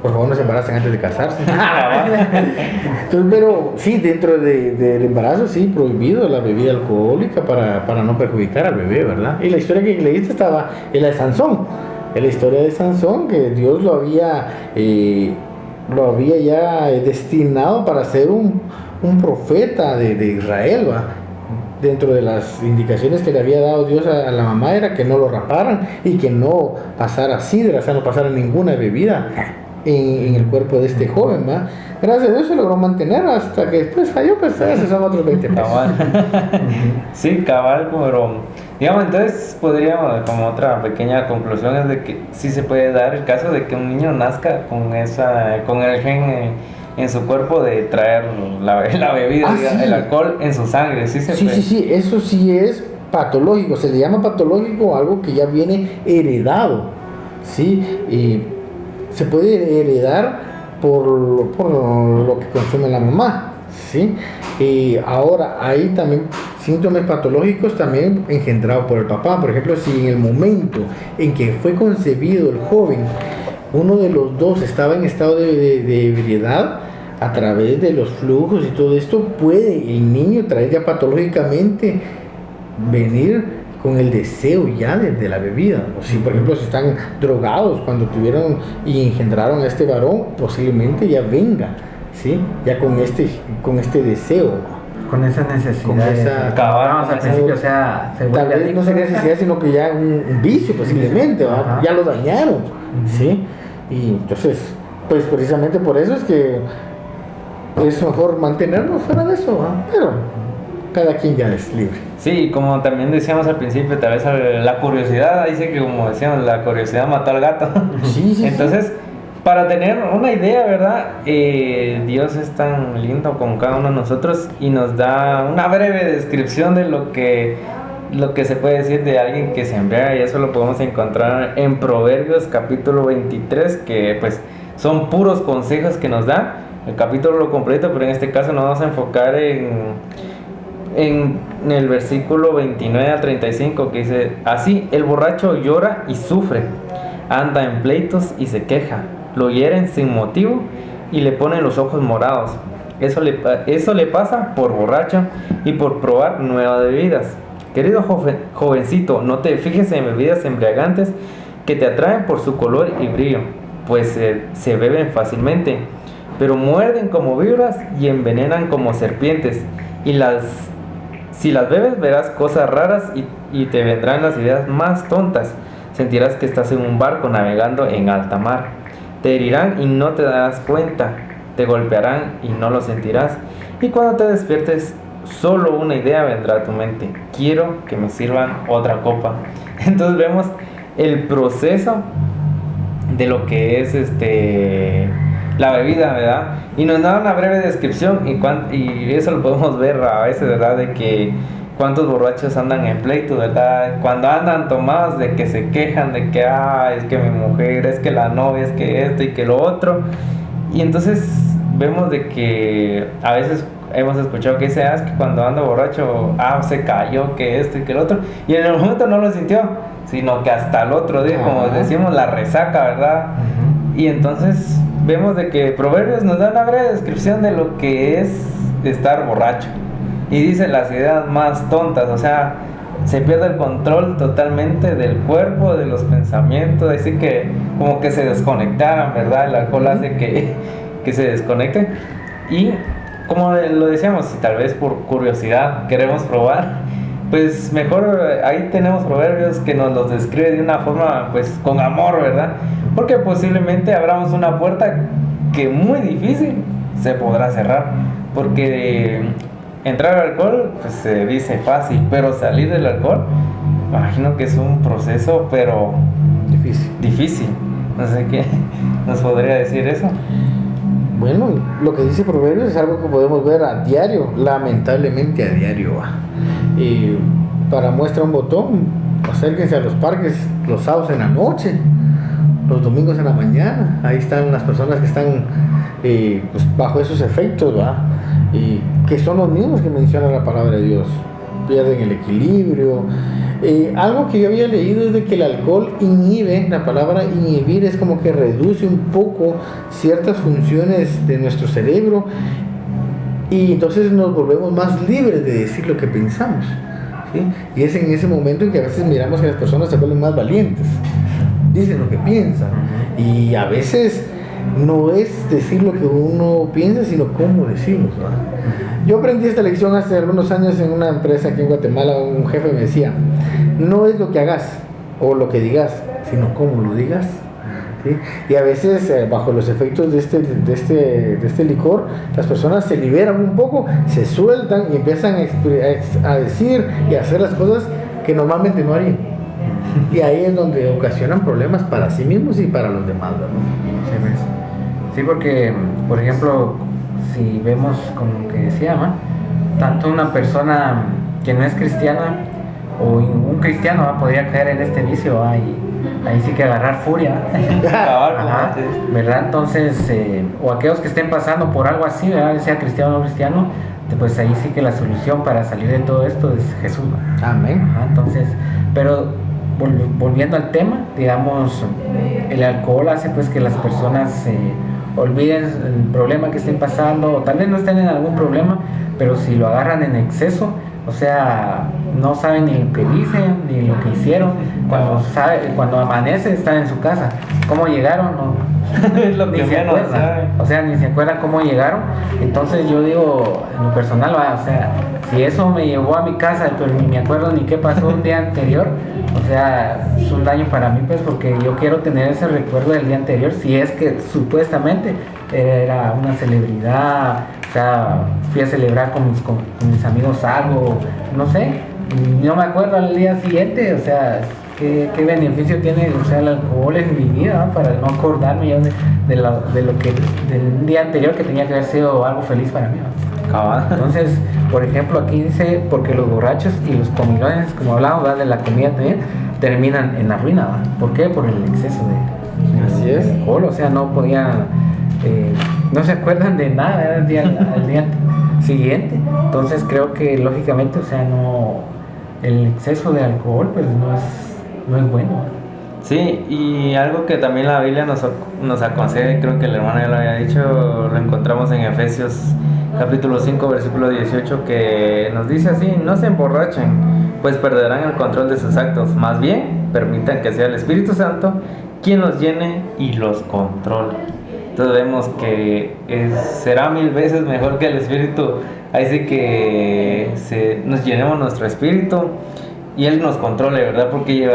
por favor no se embaracen antes de casarse. Entonces, pero sí, dentro del embarazo sí, prohibido la bebida alcohólica para no perjudicar al bebé, ¿verdad? Y la historia que leíste estaba en la de Sansón, en la historia de Sansón, que Dios lo había ya destinado para ser un profeta de Israel, ¿va? Dentro de las indicaciones que le había dado Dios a la mamá era que no lo raparan y que no pasara sidra, o sea, no pasara ninguna bebida en el cuerpo de este joven, ¿va? Gracias a Dios se logró mantener hasta que después falló, pues esos son otros 20 pesos. Sí, cabal, pero digamos, entonces podríamos, como otra pequeña conclusión, es de que sí se puede dar el caso de que un niño nazca con el gen en su cuerpo de traer la bebida, digamos, sí. El alcohol en su sangre, sí se puede. Sí, eso sí es patológico, se le llama patológico algo que ya viene heredado, ¿sí? Y se puede heredar por lo que consume la mamá, ¿sí? Y ahora hay también síntomas patológicos también engendrados por el papá. Por ejemplo, si en el momento en que fue concebido el joven, uno de los dos estaba en estado de ebriedad, a través de los flujos y todo esto, puede el niño traer ya patológicamente venir con el deseo ya de la bebida. O si por ejemplo si están drogados cuando tuvieron y engendraron a este varón, posiblemente ya venga, ¿sí? Ya con este deseo, con esa necesidad, con esa al principio, o sea, se tal vez no sería necesidad, sino que ya un vicio posiblemente, ¿va? Ya lo dañaron, ¿sí? Y entonces, pues precisamente por eso es que es mejor mantenernos fuera de eso, ¿va? Pero cada quien ya es libre. Sí, como también decíamos al principio, tal vez la curiosidad, dice que como decíamos, la curiosidad mató al gato. Sí, Entonces, para tener una idea, ¿verdad? Dios es tan lindo con cada uno de nosotros y nos da una breve descripción de lo que se puede decir de alguien que se embriaga, y eso lo podemos encontrar en Proverbios capítulo 23, que pues son puros consejos que nos da. El capítulo lo completo, pero en este caso nos vamos a enfocar en el versículo 29 al 35, que dice: así el borracho llora y sufre, anda en pleitos y se queja, lo hieren sin motivo y le ponen los ojos morados. Eso le pasa por borracho y por probar nuevas bebidas. Querido jovencito, no te fijes en bebidas embriagantes que te atraen por su color y brillo, pues se beben fácilmente, pero muerden como víboras y envenenan como serpientes. Si las bebes verás cosas raras y te vendrán las ideas más tontas. Sentirás que estás en un barco navegando en alta mar. Te herirán y no te darás cuenta. Te golpearán y no lo sentirás. Y cuando te despiertes, solo una idea vendrá a tu mente: quiero que me sirvan otra copa. Entonces vemos el proceso de lo que es la bebida, ¿verdad? Y nos da una breve descripción y eso lo podemos ver a veces, ¿verdad? De que cuántos borrachos andan en pleito, ¿verdad? Cuando andan tomados, de que se quejan de que es que mi mujer, es que la novia, es que esto y que lo otro. Y entonces vemos de que a veces hemos escuchado que dice: es que cuando anda borracho, se cayó, que esto y que lo otro. Y en el momento no lo sintió, sino que hasta el otro día, como decimos, la resaca, ¿verdad? Y entonces vemos de que Proverbios nos da una breve descripción de lo que es estar borracho. Y dice las ideas más tontas, o sea, se pierde el control totalmente del cuerpo, de los pensamientos, así que como que se desconectaran, ¿verdad? El alcohol hace que se desconecten. Y como lo decíamos, si tal vez por curiosidad queremos probar, pues mejor ahí tenemos Proverbios que nos los describe de una forma pues con amor, ¿verdad? Porque posiblemente abramos una puerta que muy difícil se podrá cerrar, porque entrar al alcohol pues se dice fácil, pero salir del alcohol, imagino que es un proceso, pero difícil. No sé qué nos podría decir eso. Bueno, lo que dice Proverbios es algo que podemos ver a diario, lamentablemente a diario. Y para muestra un botón, acérquense a los parques los sábados en la noche, los domingos en la mañana. Ahí están las personas que están pues, bajo esos efectos, y que son los mismos que menciona la palabra de Dios. Pierden el equilibrio. Algo que yo había leído es de que el alcohol inhibe, la palabra inhibir es como que reduce un poco ciertas funciones de nuestro cerebro, y entonces nos volvemos más libres de decir lo que pensamos, ¿sí? Y es en ese momento en que a veces miramos que las personas se vuelven más valientes, dicen lo que piensan, y a veces no es decir lo que uno piensa, sino cómo decimos, ¿verdad? Yo aprendí esta lección hace algunos años en una empresa aquí en Guatemala. Un jefe me decía, no es lo que hagas o lo que digas, sino cómo lo digas, ¿sí? Y a veces bajo los efectos de este licor, las personas se liberan un poco, se sueltan y empiezan a decir y a hacer las cosas que normalmente no harían, y ahí es donde ocasionan problemas para sí mismos y para los demás, ¿verdad? Sí, porque, por ejemplo, si vemos como que se llama, tanto una persona que no es cristiana o un cristiano podría caer en este vicio, y ahí sí que agarrar furia. Ajá, ¿verdad? Entonces, o aquellos que estén pasando por algo así, ¿verdad? Sea cristiano o no cristiano, pues ahí sí que la solución para salir de todo esto es Jesús, ¿verdad? Amén. Ajá, entonces, pero volviendo al tema, digamos, el alcohol hace pues que las personas olviden el problema que estén pasando, o tal vez no estén en algún problema, pero si lo agarran en exceso, o sea, no saben ni lo que dicen, ni lo que hicieron. Cuando amanece están en su casa. ¿Cómo llegaron? No, es lo que ni se acuerdan. Sabe. O sea, ni se acuerdan cómo llegaron. Entonces yo digo, en lo personal, o sea, si eso me llevó a mi casa, pero ni me acuerdo ni qué pasó un día anterior, o sea, es un daño para mí, pues, porque yo quiero tener ese recuerdo del día anterior, si es que supuestamente era una celebridad, o sea, fui a celebrar con mis amigos algo, no sé, no me acuerdo al día siguiente, o sea, ¿qué beneficio tiene, o sea, el alcohol en mi vida, ¿no? Para no acordarme ya de lo que del día anterior, que tenía que haber sido algo feliz para mí, ¿no? Entonces, por ejemplo, aquí dice, porque los borrachos y los comilones, como hablamos, de la comida también, terminan en la ruina, ¿no? ¿Por qué? Por el exceso de alcohol, o sea, no podían, no se acuerdan de nada al día siguiente. Entonces creo que lógicamente, o sea, no, el exceso de alcohol pues no es bueno, ¿no? Sí, y algo que también la Biblia nos aconseja, creo que el hermano ya lo había dicho, lo encontramos en Efesios capítulo 5, versículo 18, que nos dice así: no se emborrachen, pues perderán el control de sus actos, más bien permitan que sea el Espíritu Santo quien los llene y los controle. Entonces vemos que será 1000 veces mejor que el Espíritu, ahí sí que nos llenemos nuestro espíritu y Él nos controle, ¿verdad? Porque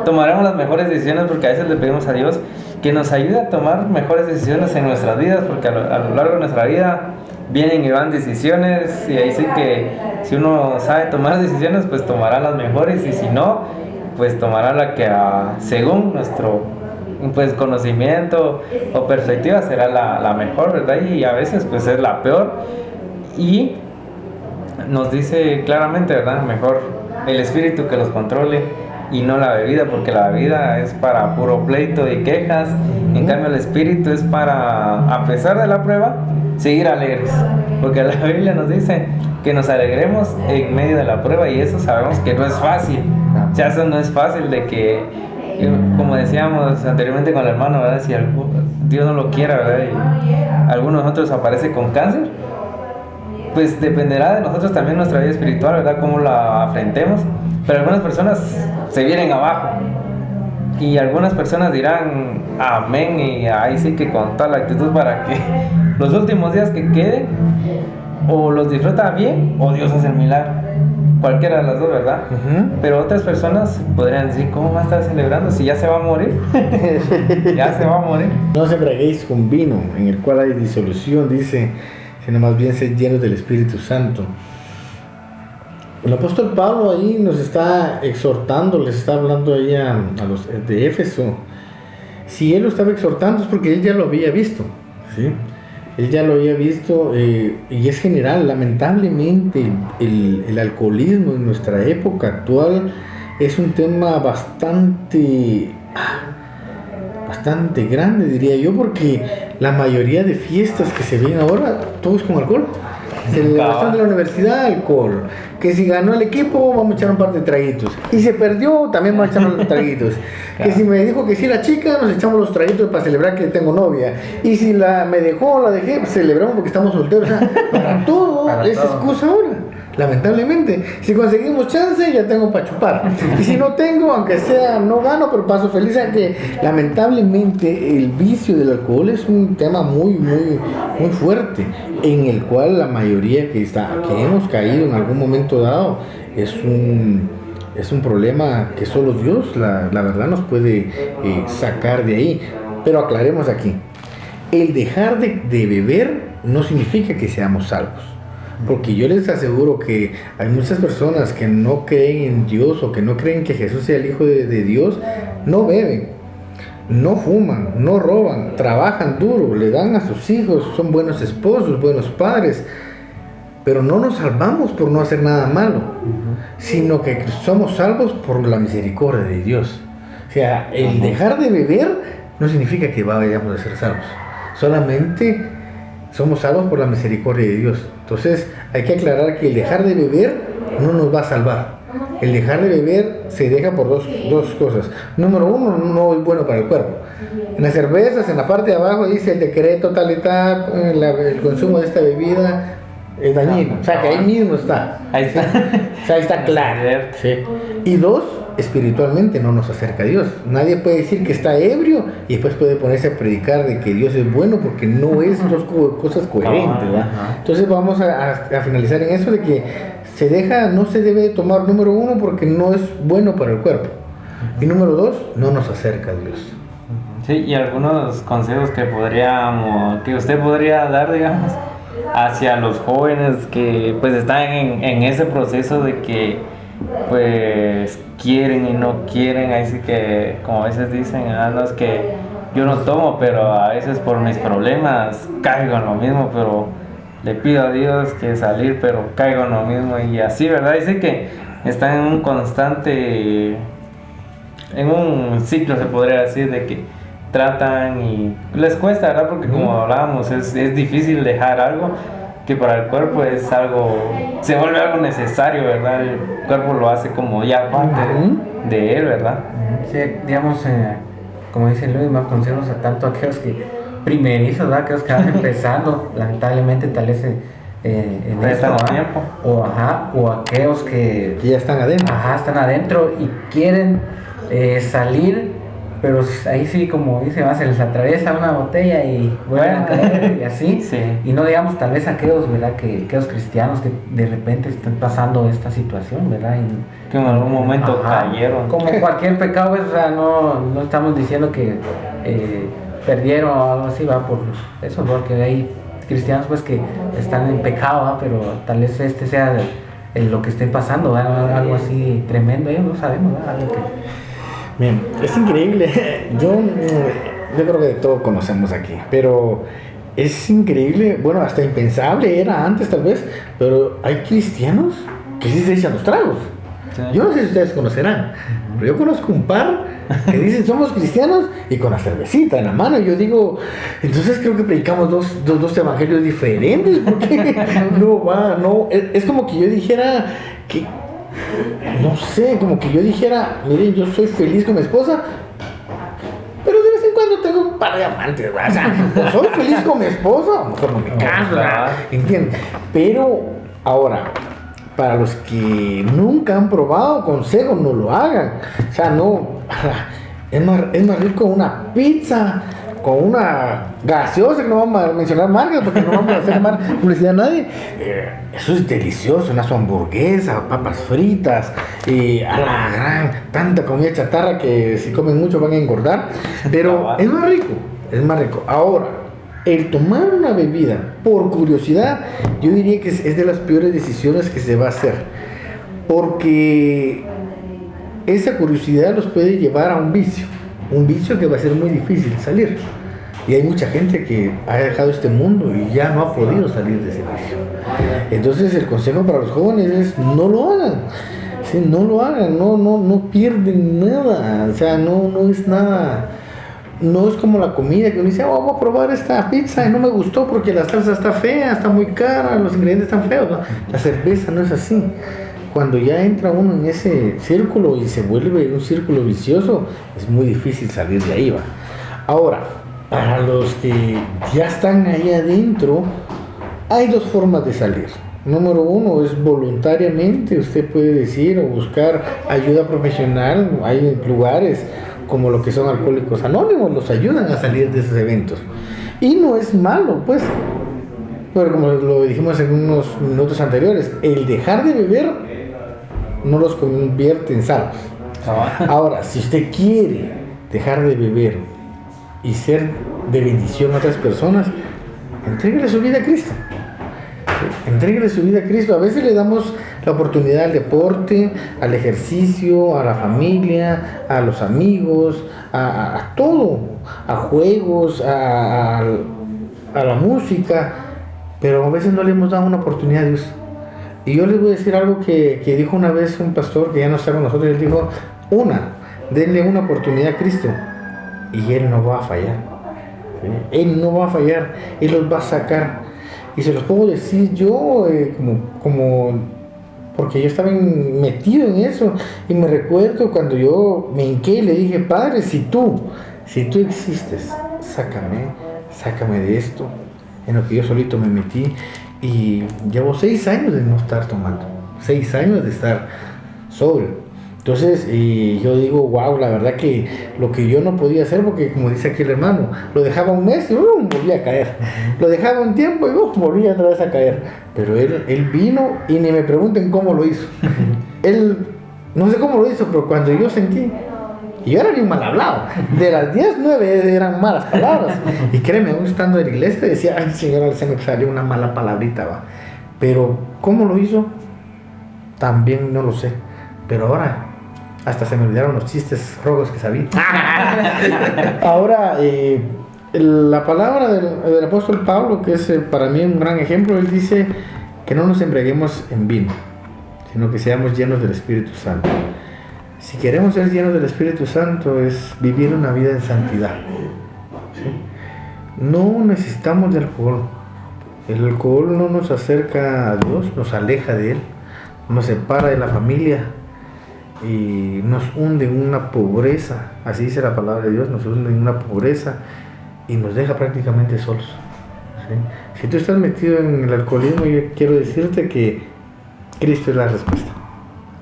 tomaremos las mejores decisiones, porque a veces le pedimos a Dios que nos ayude a tomar mejores decisiones en nuestras vidas, porque a lo largo de nuestra vida vienen y van decisiones, y ahí sí que si uno sabe tomar decisiones, pues tomará las mejores, y si no, pues tomará la que según nuestro pues conocimiento o perspectiva será la mejor, ¿verdad? Y a veces pues es la peor, y nos dice claramente, ¿verdad? Mejor el espíritu que los controle y no la bebida, porque la bebida es para puro pleito y quejas. En cambio el espíritu es para, a pesar de la prueba, seguir alegres, porque la Biblia nos dice que nos alegremos en medio de la prueba, y eso sabemos que no es fácil. Ya eso no es fácil, de que, como decíamos anteriormente con el hermano, ¿verdad? Si Dios no lo quiera, ¿verdad? Y alguno de nosotros aparece con cáncer, pues dependerá de nosotros también nuestra vida espiritual, ¿verdad? Cómo la afrontemos. Pero algunas personas se vienen abajo, y algunas personas dirán amén, y ahí sí que con toda la actitud, para que los últimos días que queden o los disfruta bien, o Dios hace el milagro, cualquiera de las dos, ¿verdad? Pero otras personas podrían decir: ¿cómo va a estar celebrando si ya se va a morir? Ya se va a morir. No os embriaguéis con vino, en el cual hay disolución, dice, sino más bien ser llenos del Espíritu Santo. El apóstol Pablo ahí nos está exhortando, les está hablando ahí a los de Éfeso. Si él lo estaba exhortando es porque él ya lo había visto, ¿sí? Él ya lo había visto, y es general. Lamentablemente el alcoholismo en nuestra época actual es un tema bastante grande, diría yo, porque la mayoría de fiestas que se ven ahora, todo es con alcohol. Celebración de la universidad, alcohol. Que si ganó el equipo, vamos a echar un par de traguitos. Y se perdió, también vamos a echar los traguitos. Que si me dijo que sí la chica, nos echamos los traguitos para celebrar que tengo novia. Y si me dejó, la dejé, pues celebramos porque estamos solteros. O sea, para todo es excusa ahora. Lamentablemente, si conseguimos chance, ya tengo para chupar. Y si no tengo, aunque sea, no gano, pero paso feliz. A que lamentablemente el vicio del alcohol es un tema muy fuerte, en el cual la mayoría que hemos caído en algún momento dado es un problema que solo Dios, la verdad, nos puede sacar de ahí. Pero aclaremos aquí: el dejar de beber no significa que seamos salvos. Porque yo les aseguro que hay muchas personas que no creen en Dios o que no creen que Jesús sea el Hijo de Dios, no beben, no fuman, no roban, trabajan duro, le dan a sus hijos, son buenos esposos, buenos padres, pero no nos salvamos por no hacer nada malo, sino que somos salvos por la misericordia de Dios. O sea, el dejar de beber no significa que vayamos a ser salvos, solamente somos salvos por la misericordia de Dios. Entonces hay que aclarar que el dejar de beber no nos va a salvar. El dejar de beber se deja por dos cosas. Número uno, no es bueno para el cuerpo. En las cervezas, en la parte de abajo dice el decreto tal y tal, el consumo de esta bebida es dañino. O sea que ahí mismo está. Ahí está. O sea, ahí está claro. Sí. Y dos, espiritualmente no nos acerca a Dios. Nadie puede decir que está ebrio y después puede ponerse a predicar de que Dios es bueno, porque no es dos cosas coherentes, ¿verdad? Entonces vamos a finalizar en eso de que no se debe tomar, número uno, porque no es bueno para el cuerpo, y número dos, no nos acerca a Dios. Sí, y algunos consejos que usted podría dar, digamos, hacia los jóvenes que pues están en ese proceso de que pues quieren y no quieren. Así que, como a veces dicen, no, es que yo no tomo, pero a veces por mis problemas caigo en lo mismo, pero le pido a Dios que salir, pero caigo en lo mismo, y así, ¿verdad? Dice que están en un constante, en un ciclo, se podría decir, de que tratan y les cuesta, ¿verdad? Porque como hablábamos, es difícil dejar algo que para el cuerpo es algo, se vuelve algo necesario, ¿verdad? El cuerpo lo hace como ya parte de él, ¿verdad? Sí, digamos, como dice Luis, más consejos a tanto aquellos que primerizos, ¿verdad? Aquellos que van empezando, lamentablemente tal vez en esto, tiempo. O aquellos que ya están adentro. Están adentro y quieren salir, pero ahí sí, como dice, se les atraviesa una botella y vuelven a caer y así. Sí. Y no digamos tal vez aquellos, ¿verdad? Aquellos cristianos que de repente están pasando esta situación, ¿verdad? Y, que en algún momento cayeron. Como cualquier pecado, pues, o sea, no estamos diciendo que perdieron o algo así, va por eso, porque hay cristianos pues que están en pecado, ¿va? Pero tal vez este sea lo que estén pasando, ¿va? Algo así tremendo, ellos no sabemos, ¿va? Algo que... Bien, es increíble. Yo creo que de todo conocemos aquí, pero es increíble, bueno, hasta impensable era antes tal vez, pero hay cristianos que sí se echan los tragos. Sí. Yo no sé si ustedes conocerán, pero yo conozco un par que dicen somos cristianos y con la cervecita en la mano. Yo digo, entonces creo que predicamos dos evangelios diferentes, porque es como que yo dijera que, no sé, como que yo dijera, miren, yo soy feliz con mi esposa, pero de vez en cuando tengo un par de amantes, ¿verdad? O sea, soy feliz con mi esposa, a lo mejor no me caso, ¿entiendes? Pero ahora, para los que nunca han probado, consejo, no lo hagan. O sea, no, es más rico una pizza con una gaseosa, que no vamos a mencionar marcas porque no vamos a hacer publicidad a nadie. Eso es delicioso, una hamburguesa, papas fritas, a la gran, tanta comida chatarra que si comen mucho van a engordar, pero es más rico. Ahora, el tomar una bebida por curiosidad, yo diría que es de las peores decisiones que se va a hacer, porque esa curiosidad los puede llevar a un vicio que va a ser muy difícil salir. Y hay mucha gente que ha dejado este mundo y ya no ha podido salir de ese vicio. Entonces el consejo para los jóvenes es no lo hagan. Sí, no lo hagan, no pierden nada. O sea, no es nada. No es como la comida que uno dice, vamos a probar esta pizza y no me gustó porque la salsa está fea, está muy cara, los ingredientes están feos. ¿No? La cerveza no es así. Cuando ya entra uno en ese círculo y se vuelve un círculo vicioso, es muy difícil salir de ahí, va. Ahora, para los que ya están ahí adentro, hay dos formas de salir. Número uno es voluntariamente, usted puede decir o buscar ayuda profesional. Hay lugares como lo que son Alcohólicos Anónimos, los ayudan a salir de esos eventos. Y no es malo, pues. Pero como lo dijimos en unos minutos anteriores, el dejar de beber no los convierte en salvos. Ahora, si usted quiere dejar de beber y ser de bendición a otras personas, entréguele su vida a Cristo. Entréguele su vida a Cristo. A veces le damos la oportunidad al deporte, al ejercicio, a la familia, a los amigos, a todo, a juegos, a la música, pero a veces no le hemos dado una oportunidad a Dios. Y yo les voy a decir algo que dijo una vez un pastor que ya no está con nosotros. Él dijo, denle una oportunidad a Cristo y Él no va a fallar. ¿Sí? Él no va a fallar, Él los va a sacar. Y se los puedo decir yo, porque yo estaba metido en eso. Y me recuerdo cuando yo me hinqué y le dije, Padre, si tú existes, sácame de esto, en lo que yo solito me metí. Y llevo 6 años de no estar tomando, 6 años de estar sobrio. Entonces, yo digo, wow, la verdad que lo que yo no podía hacer, porque como dice aquí el hermano, lo dejaba un mes y volvía a caer. Lo dejaba un tiempo y volvía otra vez a caer. Pero él vino y ni me pregunten cómo lo hizo. Él, no sé cómo lo hizo, pero cuando yo sentí, y yo era bien mal hablado, de las 10, 9 eran malas palabras. Y créeme, aún estando en la iglesia decía, ay Señor, se me salió una mala palabrita, va. Pero cómo lo hizo, también no lo sé. Pero ahora hasta se me olvidaron los chistes rojos que sabía. Ahora, la palabra del apóstol Pablo, que es para mí un gran ejemplo, él dice que no nos embriaguemos en vino, sino que seamos llenos del Espíritu Santo. Si queremos ser llenos del Espíritu Santo, es vivir una vida en santidad. ¿Sí? No necesitamos de alcohol. El alcohol no nos acerca a Dios, nos aleja de Él, nos separa de la familia y nos hunde en una pobreza. Así dice la palabra de Dios, nos hunde en una pobreza y nos deja prácticamente solos. ¿Sí? Si tú estás metido en el alcoholismo, yo quiero decirte que Cristo es la respuesta.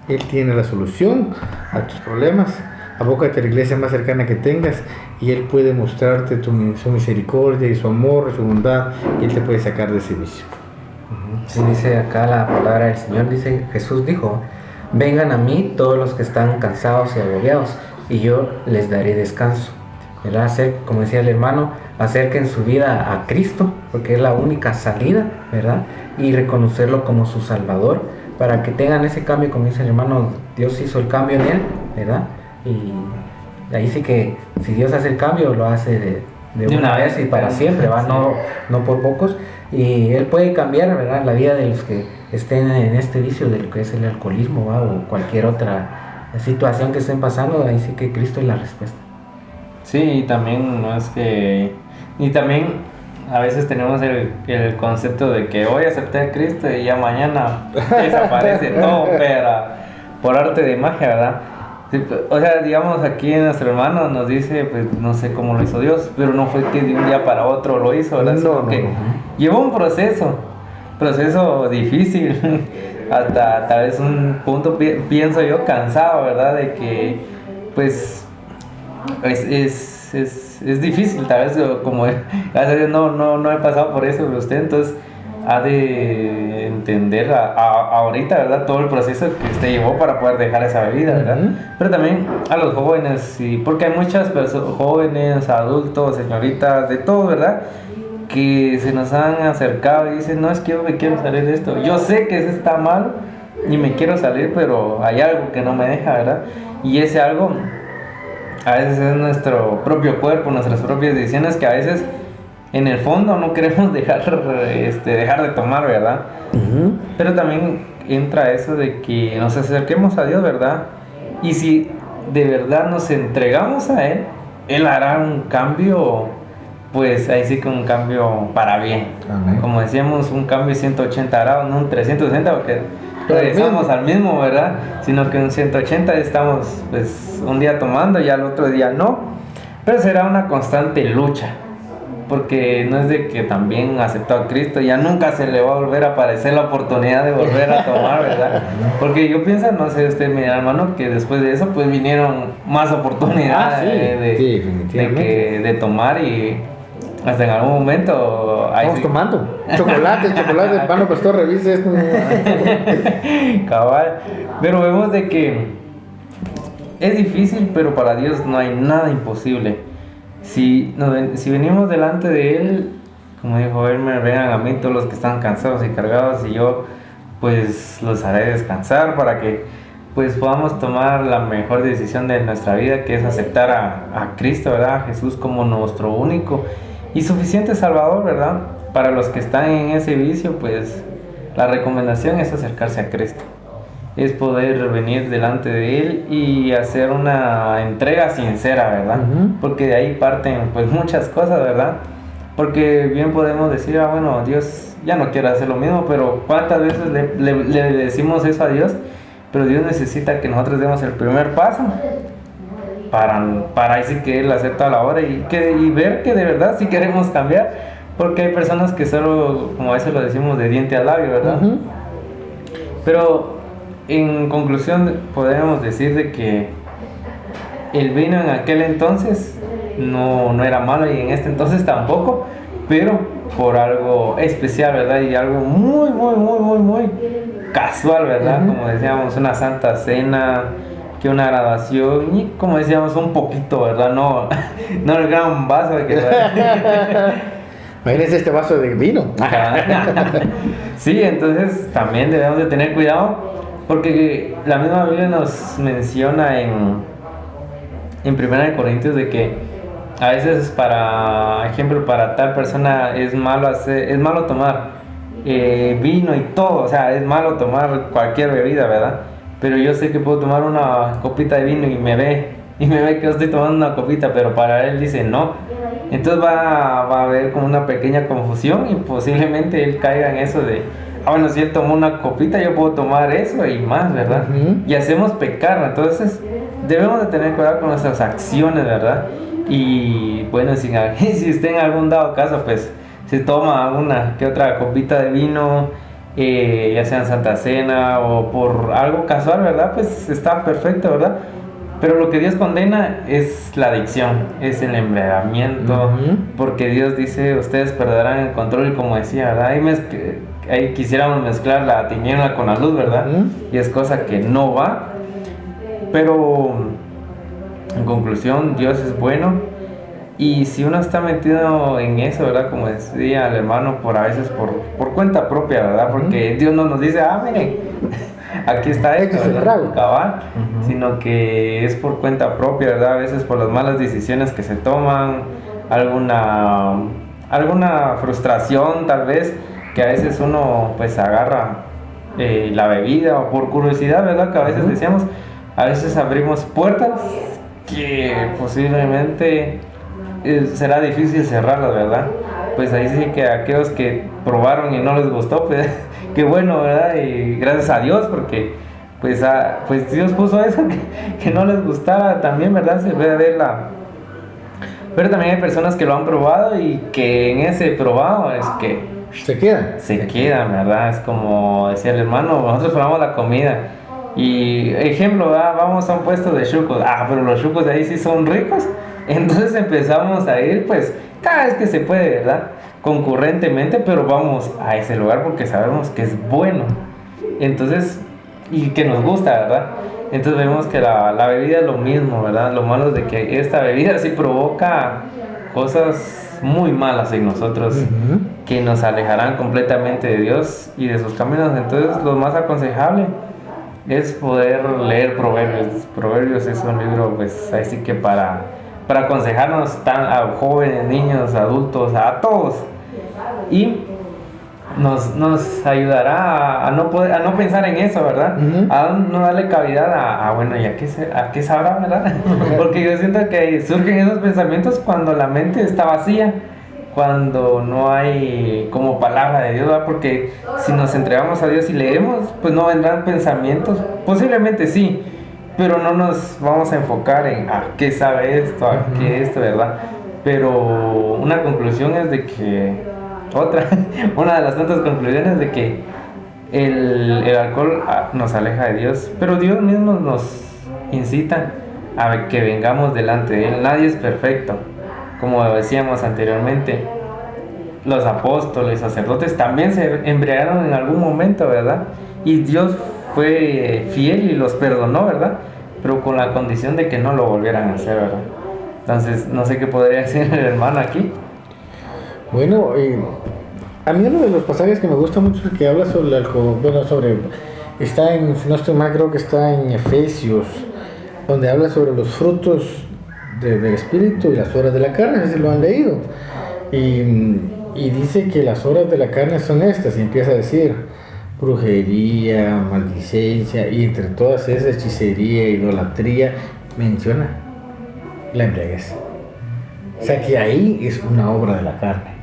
Él tiene la solución a tus problemas. Abócate a la iglesia más cercana que tengas y Él puede mostrarte su misericordia y su amor, su bondad, y Él te puede sacar de ese vicio. Sí, dice acá la palabra del Señor, dice, Jesús dijo, vengan a mí todos los que están cansados y agobiados y yo les daré descanso. ¿Verdad? Como decía el hermano, acerquen su vida a Cristo, porque es la única salida, ¿verdad? Y reconocerlo como su Salvador, para que tengan ese cambio, como dice el hermano, Dios hizo el cambio en él, ¿verdad? Y ahí sí que si Dios hace el cambio, lo hace de una vez y para siempre, ¿va? No por pocos. Y Él puede cambiar, ¿verdad?, la vida de los que estén en este vicio de lo que es el alcoholismo, ¿va? O cualquier otra situación que estén pasando. Ahí sí que Cristo es la respuesta. Sí, y también no es que... Y también a veces tenemos el concepto de que hoy acepté a Cristo y ya mañana desaparece todo, pero por arte de magia, ¿verdad? Sí, o sea, digamos, aquí nuestro hermano nos dice, pues no sé cómo lo hizo Dios, pero no fue que de un día para otro lo hizo, ¿verdad? Sino que llevó un proceso difícil, hasta tal vez un punto, pienso yo, cansado, ¿verdad? De que, pues, es difícil, tal vez, como gracias a Dios no he pasado por eso de usted, entonces ha de entender ahorita, ¿verdad?, todo el proceso que usted llevó para poder dejar esa bebida, ¿verdad? Pero también a los jóvenes, porque hay muchas personas, jóvenes, adultos, señoritas, de todo, ¿verdad?, que se nos han acercado y dicen, no, es que yo me quiero salir de esto. Yo sé que eso está mal y me quiero salir, pero hay algo que no me deja, ¿verdad? Y ese algo a veces es nuestro propio cuerpo, nuestras propias decisiones que a veces en el fondo no queremos dejar de tomar, ¿verdad? Ujú. Pero también entra eso de que nos acerquemos a Dios, ¿verdad? Y si de verdad nos entregamos a Él, Él hará un cambio, pues ahí sí que un cambio para bien. Amén. Como decíamos, un cambio 180 grados, no un 360, porque Pero regresamos al mismo, ¿verdad? Sino que un 180 estamos pues un día tomando y al otro día no. Pero será una constante lucha. Porque no es de que también aceptó a Cristo, ya nunca se le va a volver a aparecer la oportunidad de volver a tomar, ¿verdad? Porque yo pienso, no sé usted, mi hermano, que después de eso pues vinieron más oportunidades Sí, definitivamente. de tomar y hasta en algún momento... ahí Estamos sí- tomando. Chocolate, Pano Pastor, revise esto. Cabal. Pero vemos de que es difícil, pero para Dios no hay nada imposible. Si venimos delante de Él, como dijo Él, me vengan a mí todos los que están cansados y cargados, y yo pues los haré descansar para que pues podamos tomar la mejor decisión de nuestra vida, que es aceptar a Cristo, ¿verdad? A Jesús como nuestro único y suficiente Salvador, ¿verdad? Para los que están en ese vicio, pues la recomendación es acercarse a Cristo. Es poder venir delante de Él y hacer una entrega sincera, ¿verdad? Ujú. Porque de ahí parten pues muchas cosas, ¿verdad? Porque bien podemos decir, bueno, Dios ya no quiere hacer lo mismo, pero ¿cuántas veces le decimos eso a Dios? Pero Dios necesita que nosotros demos el primer paso para ahí sí que Él acepta la obra y ver que de verdad sí queremos cambiar. Porque hay personas que solo, como a veces lo decimos, de diente al labio, ¿verdad? Ujú. Pero en conclusión podemos decir de que el vino en aquel entonces no era malo y en este entonces tampoco, pero por algo especial, ¿verdad? Y algo muy casual, ¿verdad? Ujú. Como decíamos, una santa cena, que una graduación y como decíamos un poquito, ¿verdad? No, no el gran vaso de que... Imagínense este vaso de vino. Sí, entonces también debemos de tener cuidado porque la misma Biblia nos menciona en 1 Corintios de que a veces para ejemplo para tal persona es malo tomar vino y todo, o sea, es malo tomar cualquier bebida, ¿verdad? Pero yo sé que puedo tomar una copita de vino y me ve que yo estoy tomando una copita, pero para él dice no. Entonces va a haber como una pequeña confusión y posiblemente él caiga en eso de, bueno, si él tomó una copita, yo puedo tomar eso y más, ¿verdad? Ujú. Y hacemos pecar, entonces debemos de tener cuidado con nuestras acciones, ¿verdad? Y bueno, si usted en algún dado caso, pues se toma una que otra copita de vino, ya sea en Santa Cena o por algo casual, ¿verdad? Pues está perfecto, ¿verdad? Pero lo que Dios condena es la adicción, es el embriagamiento, Ujú. porque Dios dice, ustedes perderán el control, y como decía, ¿verdad? Ahí quisiéramos mezclar la tiniebla con la luz, ¿verdad? Ujú. Y es cosa que no va. Pero en conclusión, Dios es bueno. Y si uno está metido en eso, ¿verdad? Como decía el hermano, a veces por cuenta propia, ¿verdad? Porque Dios no nos dice, miren, aquí está esto, Este es el ¿verdad? trago. Cabal, Ujú. sino que es por cuenta propia, ¿verdad? A veces por las malas decisiones que se toman, alguna frustración tal vez, que a veces uno pues agarra la bebida o por curiosidad, ¿verdad? Que a veces decíamos, a veces abrimos puertas que posiblemente será difícil cerrarlas, ¿verdad? Pues ahí sí que aquellos que probaron y no les gustó, pues qué bueno, ¿verdad? Y gracias a Dios porque pues Dios puso eso que no les gustara también, ¿verdad? Se puede ver pero también hay personas que lo han probado y que en ese probado es que Se queda. se quedan, ¿verdad? Es como decía el hermano, nosotros probamos la comida y ejemplo, ¿verdad? Vamos a un puesto de chucos, pero los chucos de ahí sí son ricos, entonces empezamos a ir pues cada vez que se puede, ¿verdad? Concurrentemente, pero vamos a ese lugar porque sabemos que es bueno, entonces, y que nos gusta, ¿verdad? Entonces vemos que la bebida es lo mismo, ¿verdad? Lo malo es de que esta bebida sí provoca cosas muy malas en nosotros que nos alejarán completamente de Dios y de sus caminos. Entonces lo más aconsejable es poder leer Proverbios. Proverbios es un libro, pues así que para aconsejarnos a jóvenes, niños, adultos, a todos, y nos ayudará a no pensar en eso, ¿verdad? A no darle cavidad bueno, ¿y a qué sabrá, verdad? Porque yo siento que surgen esos pensamientos cuando la mente está vacía, cuando no hay como palabra de Dios, ¿verdad? Porque si nos entregamos a Dios y leemos, pues no vendrán pensamientos, posiblemente sí, pero no nos vamos a enfocar en qué sabe esto, qué esto, ¿verdad? Pero una conclusión es de que una de las tantas conclusiones de que el alcohol nos aleja de Dios, pero Dios mismo nos incita a que vengamos delante de Él. Nadie es perfecto, como decíamos anteriormente. Los apóstoles, sacerdotes también se embriagaron en algún momento, ¿verdad? Y Dios fue fiel y los perdonó, ¿verdad? Pero con la condición de que no lo volvieran a hacer, ¿verdad? Entonces, no sé qué podría decir el hermano aquí. Bueno, a mí uno de los pasajes que me gusta mucho es el que habla sobre el alcohol, está en, si no estoy mal, creo que está en Efesios, donde habla sobre los frutos del Espíritu y las obras de la carne, no sé si lo han leído, y dice que las obras de la carne son estas, y empieza a decir brujería, maldicencia, y entre todas esas hechicería, idolatría, menciona la embriaguez. O sea que ahí es una obra de la carne.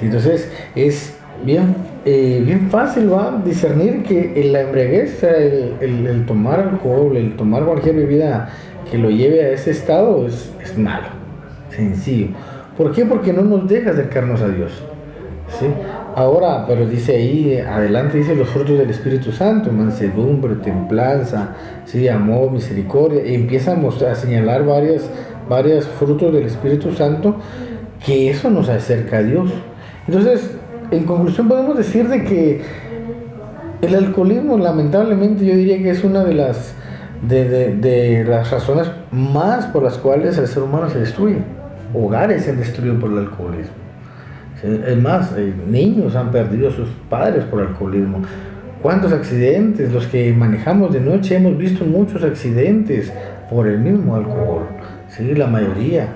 Entonces es bien fácil discernir que la embriaguez, el tomar alcohol, el tomar cualquier bebida que lo lleve a ese estado es malo, sencillo. ¿Por qué? Porque no nos deja acercarnos a Dios, ¿sí? Ahora, pero dice ahí, adelante dice los frutos del Espíritu Santo: mansedumbre, templanza, ¿sí? Amor, misericordia, y empieza a señalar varios frutos del Espíritu Santo, que eso nos acerca a Dios. Entonces, en conclusión podemos decir de que el alcoholismo, lamentablemente, yo diría que es una de las razones más por las cuales el ser humano se destruye. Hogares se han destruido por el alcoholismo. Es más, niños han perdido a sus padres por alcoholismo. ¿Cuántos accidentes? Los que manejamos de noche hemos visto muchos accidentes por el mismo alcohol, ¿sí? La mayoría.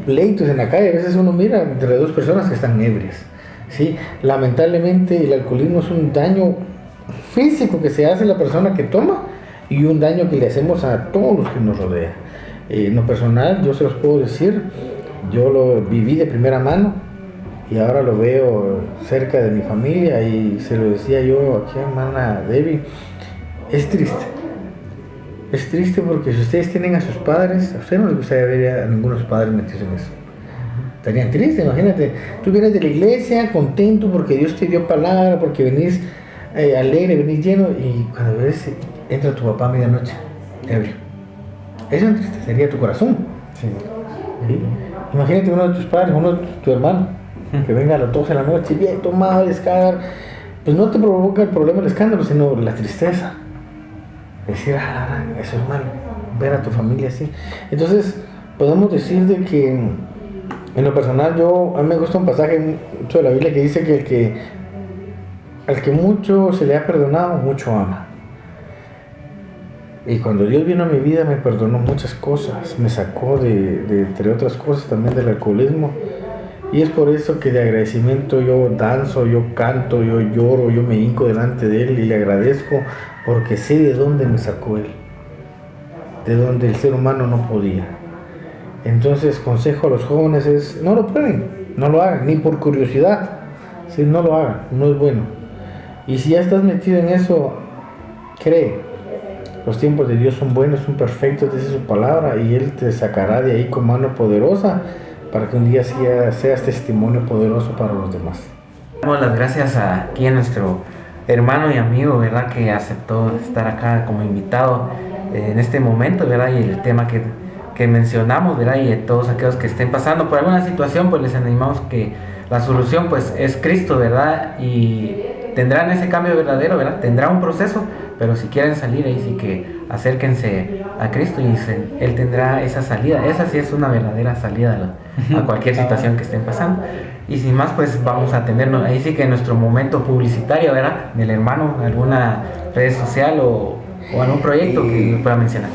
Pleitos en la calle, a veces uno mira entre dos personas que están ebrias, ¿sí? Lamentablemente el alcoholismo es un daño físico que se hace a la persona que toma y un daño que le hacemos a todos los que nos rodean. En lo personal, yo se los puedo decir, yo lo viví de primera mano y ahora lo veo cerca de mi familia, y se lo decía yo aquí a hermana Debbie, es triste. Es triste porque si ustedes tienen a sus padres, a ustedes no les gustaría ver a ninguno de sus padres metidos en eso. Estarían tristes, imagínate. Tú vienes de la iglesia contento porque Dios te dio palabra, porque venís alegre, venís lleno, y cuando ves, entra tu papá a medianoche, ebrio. Eso entristecería tu corazón. Sí. ¿Sí? Imagínate uno de tus padres, uno de tu hermano, que venga a las 12 de la noche, bien tomado, y escándalo. Pues no te provoca el problema del escándalo, sino la tristeza. Decir, eso es malo, ver a tu familia así. Entonces, podemos decir de que, en lo personal, a mí me gusta un pasaje mucho de la Biblia que dice que al que mucho se le ha perdonado, mucho ama. Y cuando Dios vino a mi vida, me perdonó muchas cosas, me sacó entre otras cosas, también del alcoholismo. Y es por eso que de agradecimiento yo danzo, yo canto, yo lloro, yo me hinco delante de Él y le agradezco, porque sé de dónde me sacó Él, de donde el ser humano no podía. Entonces, consejo a los jóvenes es: no lo prueben, no lo hagan, ni por curiosidad, ¿sí? No lo hagan, no es bueno. Y si ya estás metido en eso, cree, los tiempos de Dios son buenos, son perfectos, dice su palabra, y Él te sacará de ahí con mano poderosa, para que un día seas testimonio poderoso para los demás. Damos las gracias aquí a nuestro hermano y amigo, ¿verdad?, que aceptó estar acá como invitado en este momento, ¿verdad? Y el tema que mencionamos, ¿verdad? Y a todos aquellos que estén pasando por alguna situación, pues les animamos que la solución pues es Cristo, ¿verdad? Y tendrán ese cambio verdadero, ¿verdad? Tendrá un proceso, pero si quieren salir ahí sí que acérquense a Cristo y Él tendrá esa salida. Esa sí es una verdadera salida a cualquier situación que estén pasando. Y sin más, pues vamos a tenernos ahí sí que nuestro momento publicitario, ¿verdad? Del hermano, alguna red social o algún proyecto que pueda mencionar.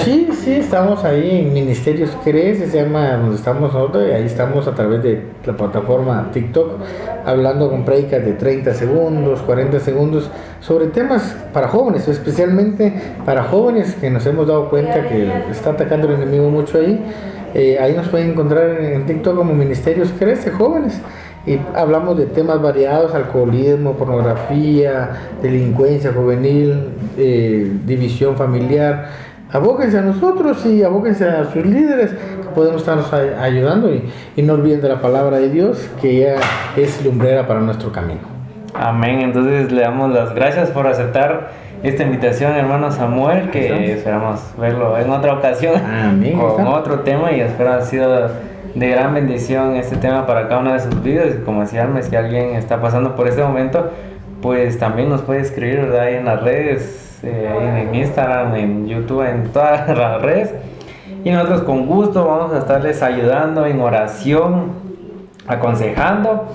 Sí, estamos ahí en Ministerios Crece, se llama donde estamos nosotros, y ahí estamos a través de la plataforma TikTok, hablando con prédicas de 30 segundos, 40 segundos, sobre temas para jóvenes, especialmente para jóvenes, que nos hemos dado cuenta que está atacando el enemigo mucho ahí. Ahí nos pueden encontrar en TikTok como Ministerios Crece Jóvenes. Y hablamos de temas variados: alcoholismo, pornografía, delincuencia juvenil, división familiar. Abóquense a nosotros y abóquense a sus líderes, que podemos estarnos ayudando, y no olviden de la palabra de Dios, que ya es lumbrera para nuestro camino. Amén. Entonces le damos las gracias por aceptar esta invitación, hermano Samuel, que esperamos verlo en otra ocasión. Amén. Con otro tema, y espero ha sido de gran bendición este tema para cada una de sus vidas. Y como decía Alma, si alguien está pasando por este momento, pues también nos puede escribir, ¿verdad? Ahí en las redes, en Instagram, en YouTube, en todas las redes, y nosotros con gusto vamos a estarles ayudando en oración, aconsejando,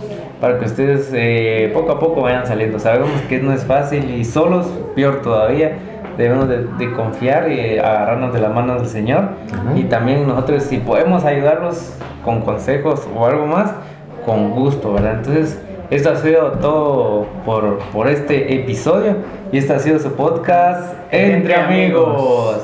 para que ustedes poco a poco vayan saliendo. Sabemos que no es fácil, y solos peor todavía. Debemos de confiar y agarrarnos de las manos del Señor. Y también nosotros, si podemos ayudarlos con consejos o algo más, con gusto, ¿verdad? Entonces, esto ha sido todo por este episodio, y este ha sido su podcast Entre Amigos.